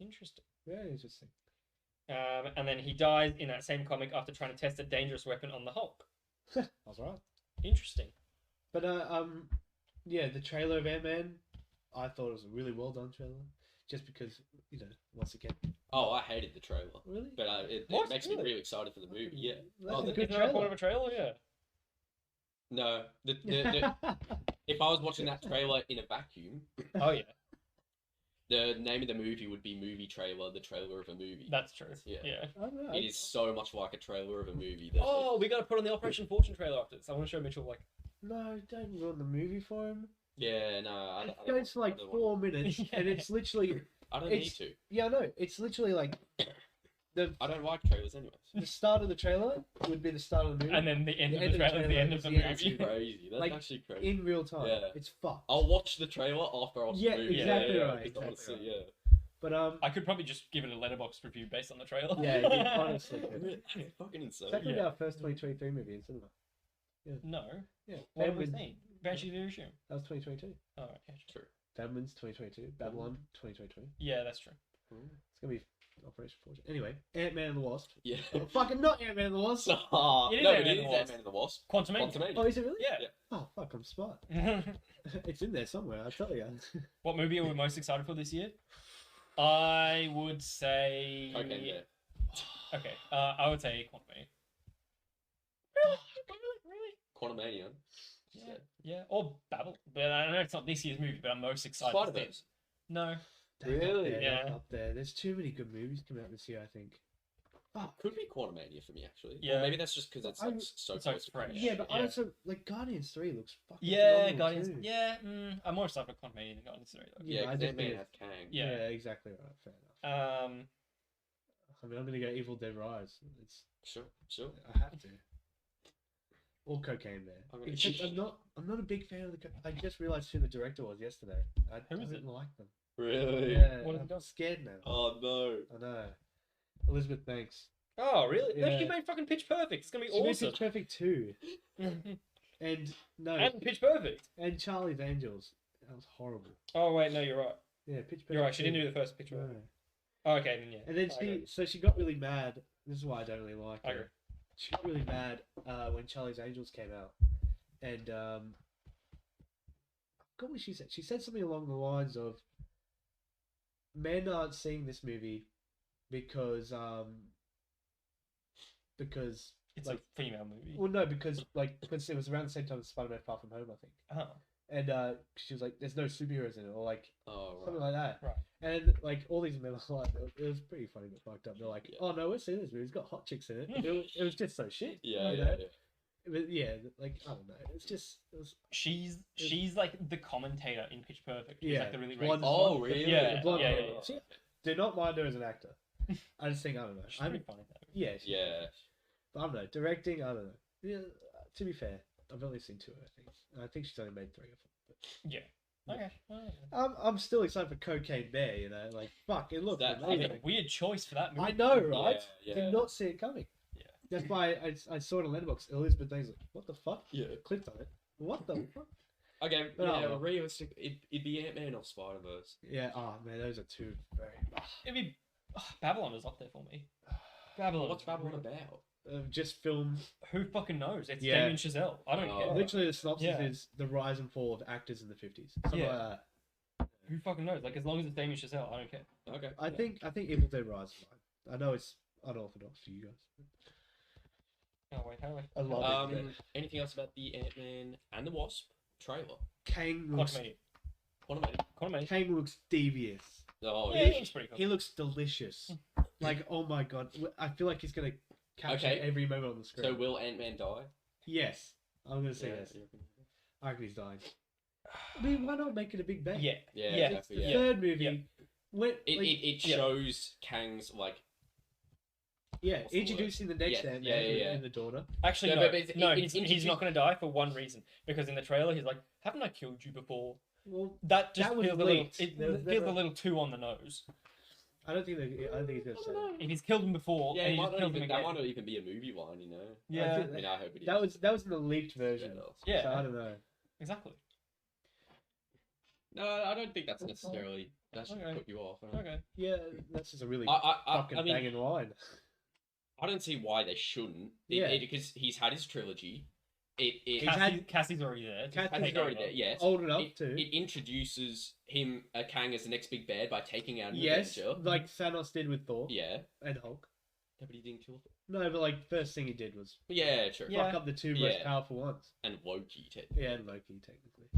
Interesting. Very interesting. And then he dies in that same comic after trying to test a dangerous weapon on the Hulk. I was right. Interesting. But yeah, the trailer of Ant-Man, I thought it was a really well done trailer. Just because, once again, Oh, I hated the trailer, really. but it What? makes me Really? really excited for the movie. Yeah. That's Oh, a the- good Isn't that a point trailer. of a trailer? Yeah. No, if I was watching that trailer in a vacuum, Oh yeah, the name of the movie would be Movie Trailer, the trailer of a movie. that's true. Yeah. Yeah. I don't know. It is so much like a trailer of a movie. That Oh, we gotta put on the Operation Fortune trailer after this. I want to show Mitchell like. No, don't ruin the movie for him. yeah, no, I It don't goes for like I don't 4 minutes, and it's literally I don't need it's- to. yeah, no, it's literally like I don't like trailers anyways. the start of the trailer would be the start of the movie And then the end The of end the of the trailer is the trailer end of is the the end. That's movie. crazy. That's Like, actually crazy. in real time. Yeah. It's fucked. I'll watch the trailer after I watch Yeah, the movie. exactly right, 'cause I wanna exactly see- yeah. But I could probably just give it a letterbox review based on the trailer. yeah, you honestly could. Really? That's fucking insane. It's actually Yeah. our first 2023 movie in cinema. No. Yeah, What have we Batman's- seen? Banshee of Inisherin. That was 2022. Oh, right, yeah, sure. True. Batman's 2022. Babylon 2022. Yeah, that's true. It's gonna be Operation Fortune. Anyway, Ant-Man and the Wasp. Yeah. Oh, fucking not Ant-Man and the Wasp. No, It is but Ant-Man it and is the Wasp. Ant-Man and the Wasp. Quantumania. Quantumania. Oh, is it really? Yeah. Yeah. Oh, fuck, I'm smart. Yeah. It's in there somewhere, I tell you. What movie are we most excited for this year? I would say. Okay, yeah. Okay. I would say Quantumania. Really? Quantumania. Yeah. Yeah. Or Babel. But I know it's not this year's movie, but I'm most excited. for Spider-Verse. this. No. Dang, Really? Up there, Yeah. up there. There's too many good movies coming out this year, I think. Could be Quantumania for me, actually. Yeah. Or maybe that's just because it's I- like so so close to fresh. coming Yeah, out. but Yeah. also, like, Guardians 3 looks fucking Yeah, phenomenal Guardians. too. Yeah, I'm more excited for Quantumania than Guardians 3 though. Yeah, Yeah, I because just Ant-Man think has Kang. Yeah. Yeah, exactly right. Fair enough. I mean, I'm gonna go Evil Dead Rise. It's Sure, sure. I have to. Or Cocaine Bear. I'm gonna- Except I'm not a big fan of the. I just realized who the director was yesterday. I Who is didn't it? like them. Really? Yeah, What has I'm it done? scared now. Oh no. I know. Elizabeth Banks. Oh, really? Yeah. She made fucking Pitch Perfect. It's gonna be She made awesome. Pitch Perfect 2. and And no, Pitch Perfect. and Charlie's Angels. That was horrible. Oh wait, no, you're right. Yeah, Pitch Perfect. You're right. She 2. didn't do the first Pitch No. Perfect. Oh, okay, then yeah. And then I agree. she got really mad. This is why I don't really like I her. agree. She got really mad when Charlie's Angels came out, and I forgot what she said. She said something along the lines of, "Men aren't seeing this movie because It's like, a female movie. well, no, because it was around the same time as Spider-Man: Far From Home, I think." Oh. And she was like, "There's no superheroes in it," or like Oh something right. like that. Right. And like all these men are like, it was pretty funny but fucked up. They're like, Yeah. "Oh no, we're seeing this movie. It's got hot chicks in it." It was just so shit. Yeah, you yeah, know? yeah. But yeah, like I don't know. It was She's like the commentator in Pitch Perfect. She's Yeah. like the really Blonde- racist Oh one. really? Yeah, the blonde yeah, one. yeah, yeah. See, do not mind her as an actor. I just think I don't know. She's I pretty mean, funny though. yeah, Yeah. but I don't know. Directing, I don't know. Yeah, to be fair, I've only seen 2, I think. And I think she's only made 3 of them. Yeah. Okay. I'm still excited for Cocaine Bear. You know, like fuck, it looks That- I amazing. mean, weird choice for that movie. I know, right? Yeah, Did not see it coming. Yeah. That's why I saw it on Letterboxd. Elizabeth Banks like, what the fuck? Yeah. Clicked on it. What the fuck? Okay, But yeah, oh. realistic. It'd be Ant-Man or Spider-Verse. Yeah. Oh man, those are 2 very. It'd be Babylon is up there for me. Babylon. What's Babylon about? Just film. Who fucking knows? It's Yeah. Damien Chazelle. I don't Oh. care. Literally, the synopsis Yeah. is the rise and fall of actors in the 50s. Something Yeah. like that. Who fucking knows? Like as long as it's Damien Chazelle, I don't care. Okay. I think Evil Dead Rise is mine. I know it's unorthodox for you guys. Oh wait, how do I? I love it. Anything else about the Ant-Man and the Wasp trailer? Kang looks Quantumania. Quantumania. Kang looks devious. Oh Yeah, yeah. it looks pretty cool. He looks delicious. Like oh my god, I feel like he's gonna capture Okay. every moment on the screen. So will Ant-Man die? Yes, I'm gonna say yes. I reckon he's dying. I mean, why not make it a big bang? Yeah. Yeah, Yeah. The exactly. Yeah. third movie, Yeah. when It, like, it Yeah. shows Kang's like yeah, what's the word? introducing the next Yeah, Ant-Man yeah, yeah, yeah. and the daughter. Actually, No, no. but it's- No, it- he's it's not going to die for one reason. Because in the trailer, he's like, "Haven't I killed you before?" Well, That just That was feels a little. leaked. It There was feels never- a little too on the nose. I don't think he's gonna say that. If he's killed him before, yeah, and it he might just not killed him even, that again. might not even be a movie line, you know. Yeah. think I mean, I hope it is. That was in the leaked version. Yeah. So I don't know. Exactly. No, I don't think that's necessarily that should Okay. put you off. Okay. Yeah, that's just a really I fucking mean, banging line. I don't see why they shouldn't. Yeah. Because he's had his trilogy. He's Cassie's already there. Just Cassie's He's take already over. there, yes. Old enough It, to. it introduces him, Kang, as the next big bad by taking out an Yes, Avenger. like Thanos did with Thor Yeah. and Hulk. No, but he didn't kill Thor. No, but like first thing he did was Yeah, sure. Yeah. fuck up the 2 most Yeah. powerful ones. And Loki, technically. Yeah, and Loki technically.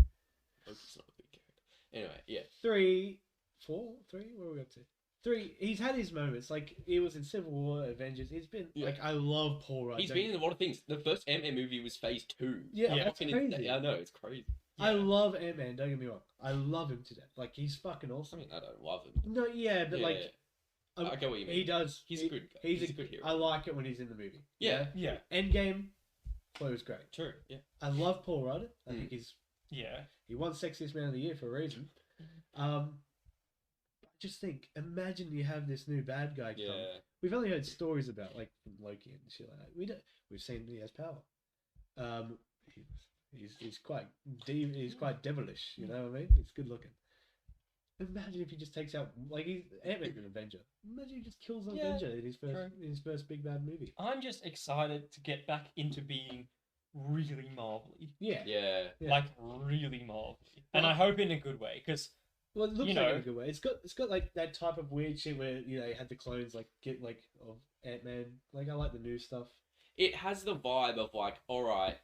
Loki's not a big character. Anyway, yeah. 3, 4, 3. Where are we up to? 3. He's had his moments. Like he was in Civil War, Avengers. He's been Yeah. like I love Paul Rudd. He's been in a lot of things. The first Ant-Man movie was Phase 2. Yeah, Yeah. that's Fucking crazy. I know, it's crazy. I love Ant-Man. Don't get me wrong. I love him to death. Like he's fucking I awesome. mean, I don't love him. No, yeah, but Yeah, like I get what you mean. he does. He's he- a good guy. He's, He's a good hero. I like it when he's in the movie. Yeah. Yeah. Endgame, well, it was great. True, yeah. I love Paul Rudd. I Mm. think Yeah. he won Sexiest Man of the Year for a reason. Just think, imagine you have this new bad guy come. Yeah. We've only heard stories about like from Loki and shit like that. We've seen he has power. He's quite he's quite devilish. You know what I mean? He's good looking. Imagine if he just takes out like Ant-Man's an Avenger. Imagine he just kills an Yeah, Avenger in his first big bad movie. I'm just excited to get back into being really Marvel-y. Yeah. Yeah. Yeah. Like really Marvel-y. And Well- I hope in a good way, because Well, it looks You like in know. a good way. It's got like that type of weird shit where they had the clones like get like of Ant-Man. Like I like the new stuff. It has the vibe of like, all right,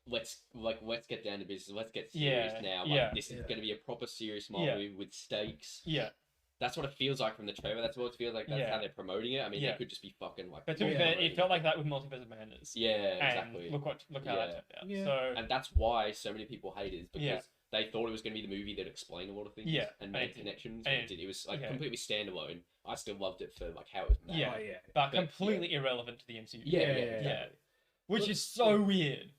let's get down to business. Let's get serious Yeah, now. Like yeah. this is Yeah. going to be a proper serious Marvel Yeah. movie with stakes. yeah. That's what it feels like from the trailer. That's what it feels like. That's Yeah. how they're promoting it. I mean, Yeah. they could just be fucking like. But to be Yeah. fair, it felt like that with Multiverse of Madness. Yeah, And exactly. look how Yeah. that turned out. Yeah. So And that's why so many people hate it, is because Yeah. they thought it was going to be the movie that explained a lot of things Yeah, and and made it did. connections. And And it did. It was like yeah. completely standalone. I still loved it for like how it was made. Yeah. Oh, yeah. but But, completely irrelevant to the MCU. Yeah, Yeah, exactly. yeah. Which is so weird.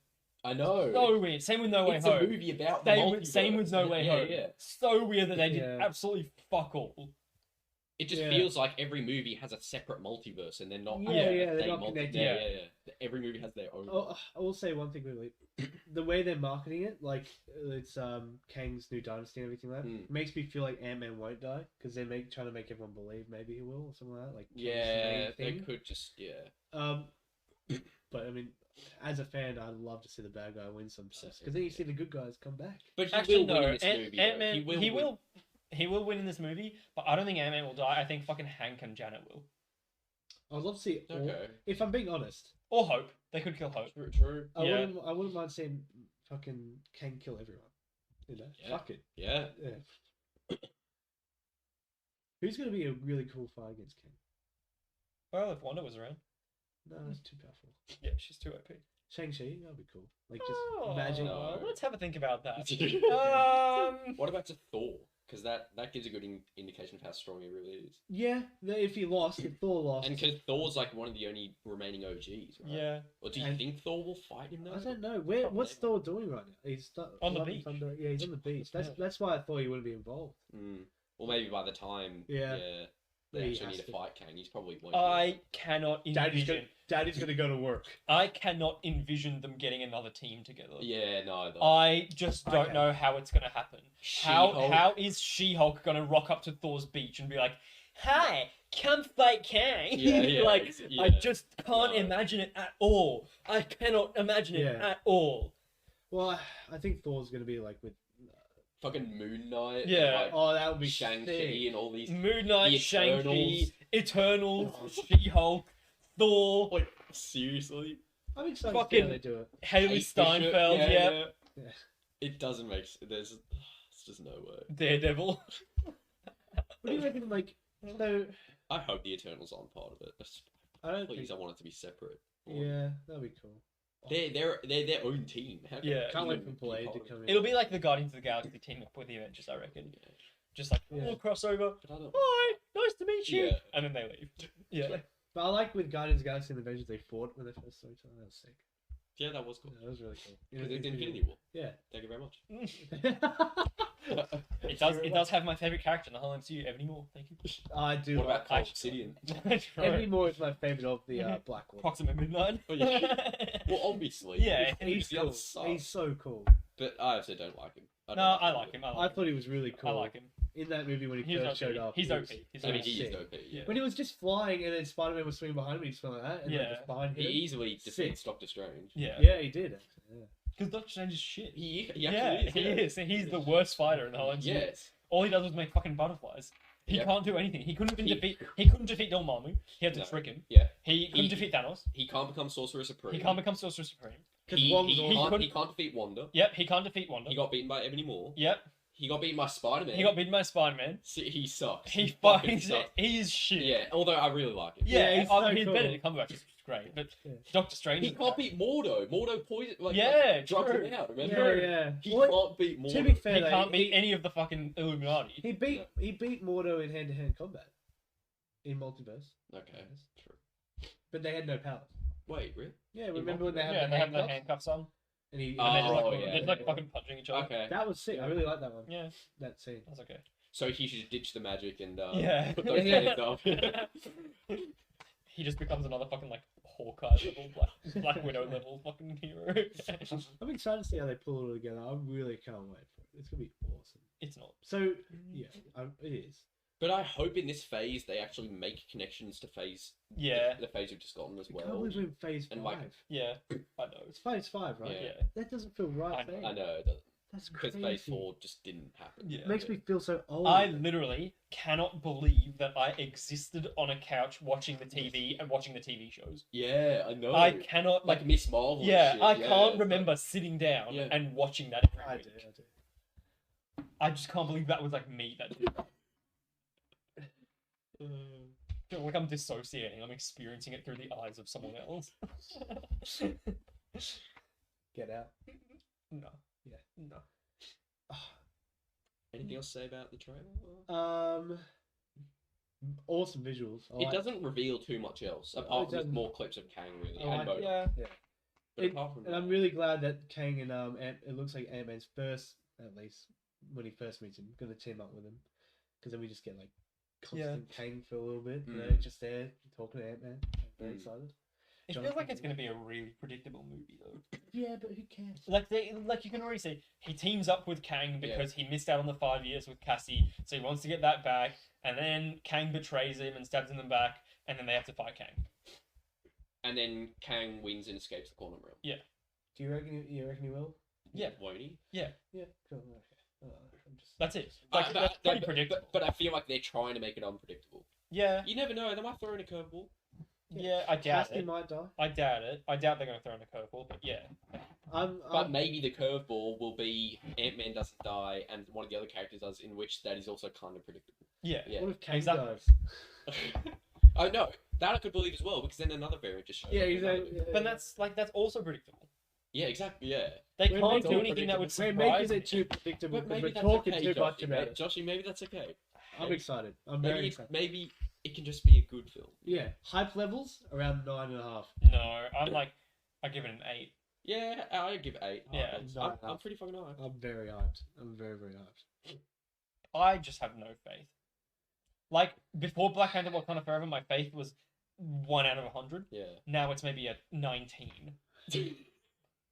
I know. So weird. Same with No Way it's Home. a movie about the Same with No multiverse. Way Yeah, Home. yeah. So weird that they did Yeah. absolutely fuck all. It just Yeah. feels like every movie has a separate multiverse, and they're not. Yeah, actually yeah, they're the not multi- connected. Yeah. Every movie has their own. Oh, I will say one thing quickly. The way they're marketing it, like it's Kang's new dynasty and everything like that, Mm. makes me feel like Ant-Man won't die because they're trying to make everyone believe maybe he will or something like that. Like Kang's the Yeah, main they thing. could just But I mean, as a fan, I'd love to see the bad guy win sometimes So- because then you see the good guys come back. But he Actually, will win no. in this movie. though. Ant-Man, He will. he will win in this movie, but I don't think Ant-Man will die. I think fucking Hank and Janet will. I'd love to see. Okay. If I'm being honest, Or Hope. They could kill Hope. True. Yeah. I wouldn't mind seeing fucking Kang kill everyone. You know, Yeah. fuck it. Yeah. Yeah. Who's gonna be a really cool fight against Kang? Well, if Wanda was around. No, that's too powerful. Yeah, she's too OP. Shang-Chi, that'd be cool. Like just Oh, magic. No. Let's have a think about that. Um, What about to Thor? Because that gives a good indication of how strong he really is. Yeah, if he lost, if Thor lost, And because Thor's like one of the only remaining OGs, right? Yeah. Or do you And- think Thor will fight him though? I don't know. What's Thor doing right now? He's On the Love and beach. Thunder. Yeah, he's on the beach. Yeah. That's why I thought he wouldn't be involved. Mm. Or maybe by the time, Yeah. they He actually has need to to. fight Kang, he's probably won't. I cannot envision. Daddy's gonna go to work. I cannot envision them getting another team together. Yeah, no. I just don't Okay. know how it's gonna happen. She-Hulk. How is She-Hulk gonna rock up to Thor's beach and be like, "Hi, come fight Kang"? Yeah, yeah, like yeah. I just can't No. imagine it at all. I cannot imagine it Yeah. at all. Well, I think Thor's gonna be like with. Fucking Moon Knight. Yeah. And, like, Oh, that would be Shang-Chi sick. and all these. Moon Knight, The Shang-Chi, Eternals, She-Hulk, Thor, Like, seriously? I'm excited to see Fucking- how they do it. Haley Kate Steinfeld, Bishop, yeah, Yeah. It doesn't make sense. It's just no way. Daredevil. What do you reckon? Like, so I hope the Eternals aren't part of it. I don't Please, think. I want it to be separate. Yeah, that'd be cool. They're their own team. How can Yeah. Can't you wait even for be Blade part to of it? come in. It'll be like the Guardians of the Galaxy team up with the Avengers, I reckon. Yeah. Just like Yeah. little crossover. But I don't. Hi, nice to meet you. Yeah. And then they leave. Yeah. But I like with Guardians of the Galaxy and the Avengers they fought when they first saw each other. That was sick. Yeah, that was Yeah, cool. that was really cool. Because it's Infinity War. Yeah. Thank you very much. It does have my favorite character in the whole MCU, Ebony Maw. Thank you. I do. What like about Cole Obsidian? Ebony Moore is my favorite of the Black Widow. Proxima Midnight. Oh, yeah. Well, obviously. Yeah, He's the cool. other side. He's so cool. But I also don't like him. No, I like him. I I like him. thought he was really cool. I like him. In that movie when he He's first OP. showed up. He's he OP. was- He's I mean, OP. he is sick. OP. Yeah. When he was just flying and then Spider-Man was swinging behind him, he'd swing like that, and Yeah. then just behind He him. easily Sick. defeats Doctor Strange. Yeah. Yeah, he did. Yeah. Because Doctor Strange is shit. He Yeah, actually he is. is. He's the worst fighter in the whole MCU. Yes. All he does is make fucking butterflies. He Yep. can't do anything. He couldn't even He- defeat Dormammu. He had to No. trick him. Yeah. He couldn't He- defeat Thanos. He can't become Sorcerer Supreme. He can't become Sorcerer Supreme. Because He, Wong's he, all- can't, couldn't- he can't defeat Wanda. Yep, he can't defeat Wanda. He got beaten by Ebony Maw. Yep, He got beaten by Spider-Man. he got beaten by Spider-Man. He sucks. He fucking fucking sucks. He's shit. Yeah, although I really like him. Yeah, he's so he's cool. Benedict Cumberbatch is great, but Yeah. Doctor Strange. He is can't bad. beat Mordo. Mordo poison Yeah, drugged true. him out, Yeah, remember? yeah. He Well, can't beat Mordo. to be fair, He though, can't beat any of the fucking Illuminati. He beat Mordo in hand-to-hand combat in Multiverse. Okay, true. But they had no powers. Wait, really? Yeah, remember when they had Yeah, the they have the handcuffs? handcuffs on. And he, And they're just like, Oh, they're yeah, like yeah. fucking punching each other. Okay. That was sick. I really like that one. Yeah, That scene. that's okay. So he should ditch the magic and Yeah. put those hands up. He just becomes another fucking like Hawkeye level, Black Widow level fucking hero. I'm excited to see how they pull it all together. I really can't wait for it. It's gonna be awesome. it's not. So yeah, it is. But I hope in this phase they actually make connections to phase. Yeah, The phase we've just gotten as I can't well. believe we're in phase And, 5. like, yeah, I know. It's phase 5, right? Yeah. Yeah, That doesn't feel right. I know. there. I know it doesn't. That's Because crazy. phase 4 just didn't happen. Yeah. It makes me feel so old. I literally cannot believe that I existed on a couch watching the TV and watching the TV shows. Yeah, I know. I cannot like Miss Marvel. and Yeah, shit, I yeah, can't it's remember sitting down Yeah. and watching that every I week. do. I just can't believe that was like me that did that. I feel like I'm dissociating. I'm experiencing it through the eyes of someone else. Get out. No. Yeah. No. Anything else to say about the trailer? Awesome visuals. I It like- doesn't reveal too much else, No, apart it from just doesn't. more clips of Kang, really, I and like- Modoc. Yeah. But It- apart from And that, I'm really glad that Kang and it looks like Ant-Man's first, at least when he first meets him, gonna team up with him, because then we just get like constant Kang for a little bit, you know, Mm. just there talking to Ant-Man. I'm very Mm. excited. It feels like it's going to be a really predictable movie, though. Yeah, but who cares? Like you can already see, he teams up with Kang because he missed out on the 5 years with Cassie, so he wants to get that back. And then Kang betrays him and stabs him in the back, and then they have to fight Kang. and then Kang wins and escapes the quantum realm. Do you reckon he will? Yeah. Won't he? Yeah. Cool. Okay. I'm just... That's it. Like, that's pretty predictable. But I feel like they're trying to make it unpredictable. Yeah, You never know; they might throw in a curveball. yeah, I doubt Cassie it. might die. I doubt it. I doubt they're going to throw in a curveball, but yeah. But maybe the curveball will be Ant-Man doesn't die, and one of the other characters does, in which that is also kind of predictable. Yeah. Yeah. What if Kang Exactly. dies? Oh no, that I could believe as well, because then another variant just shows Yeah, up. exactly. But that's also predictable. Yeah, exactly. Yeah. They We're can't making do it anything that would We're surprise making me. it too predictable But because maybe we're that's talking okay, too Joshi. much about it. Joshi, maybe that's okay. I'm excited. I'm very Maybe, excited. maybe it can just be a good film. Yeah, hype levels around 9.5. No, I give it an 8. Yeah, I give it 8. Yeah. I'm pretty fucking high. I'm very hyped. I'm very, very hyped. I just have no faith. Like, before Black Panther Wakanda Forever, my faith was 1 out of 100. Yeah, Now it's maybe a 19.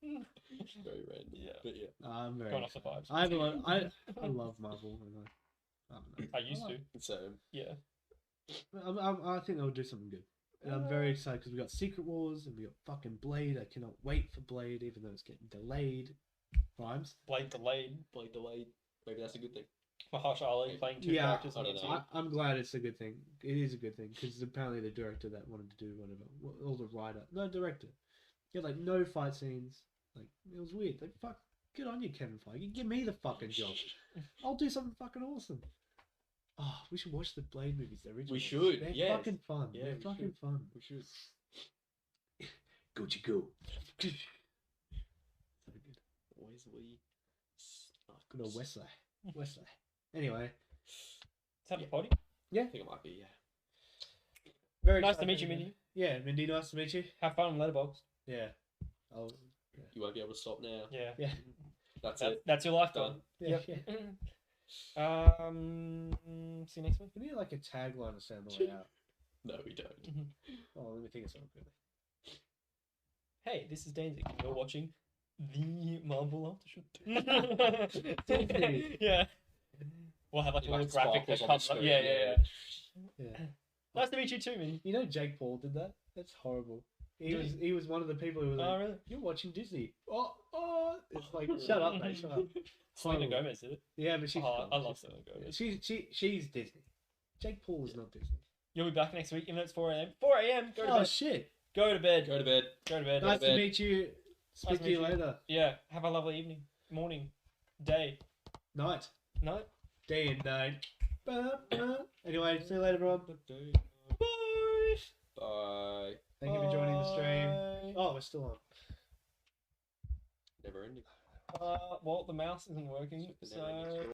very random. Yeah. But yeah, I'm very Going off the excited. vibes. I have a lot, I love Marvel. And I don't know. I used to. so Yeah. I think they'll do something good. And I'm very excited because we got Secret Wars and we got fucking Blade. I cannot wait for Blade, even though it's getting delayed. Rhymes. Blade delayed. Blade delayed. Maybe that's a good thing. Mahershala Ali playing two Yeah, characters. I in don't it know. too. I'm glad it's a good thing. It is a good thing because apparently the director that wanted to do whatever, or the writer, no director, he had like no fight scenes. Like it was weird. Like fuck, good on you, Kevin Feige. Give me the fucking job. I'll do something fucking awesome. Oh, we should watch the Blade movies. The original. We should, They're yes. fucking fun. Yeah, They're we fucking should. fun. We should. Gucci go. So good. Wesley. Good old Wesley. Wesley. Anyway. Is that a potty? I think it might be. Yeah. Very Nice to excited, meet you, man. Mindy. Yeah, Mindy, nice to meet you. Have fun on Letterboxd. Yeah. Oh, You won't be able to stop now. Yeah. yeah. That's That, it. that's your life Done. done. Yeah. Yep. yeah. See you next week. We need like a tagline to say on the way out. No, we don't. Oh, let me think of something quickly. Hey, this is Danzig. You're watching the Marvel Aftershow. Danzig. Yeah. We'll have like a Like little graphic that sparkles on the comes up. screen, Yeah. Yeah. Nice to meet you too, Minnie. You know Jake Paul did that? That's horrible. He Did was he was one of the people who was like, Oh, really? "You're watching Disney." Oh, it's like, shut up, mate, shut up. Selena Horrible. Gomez did it. Yeah, but she's. Oh, gone. I love She's Selena gone. Gomez. She's Disney. Jake Paul is not Disney. You'll be back next week, even though it's 4 a.m. 4 a.m. Go to Oh bed. shit! Go to bed. Go to bed. Go to bed. Nice to bed. meet you. Speak to to you meet you. later. Yeah. Have a lovely evening, morning, day, Night, night. day and night. Anyway, see you later, everyone. Bye. Bye. Thank you for joining the stream. Bye. Oh, we're still on. Never ending. Well, the mouse isn't working, Never ending so. story.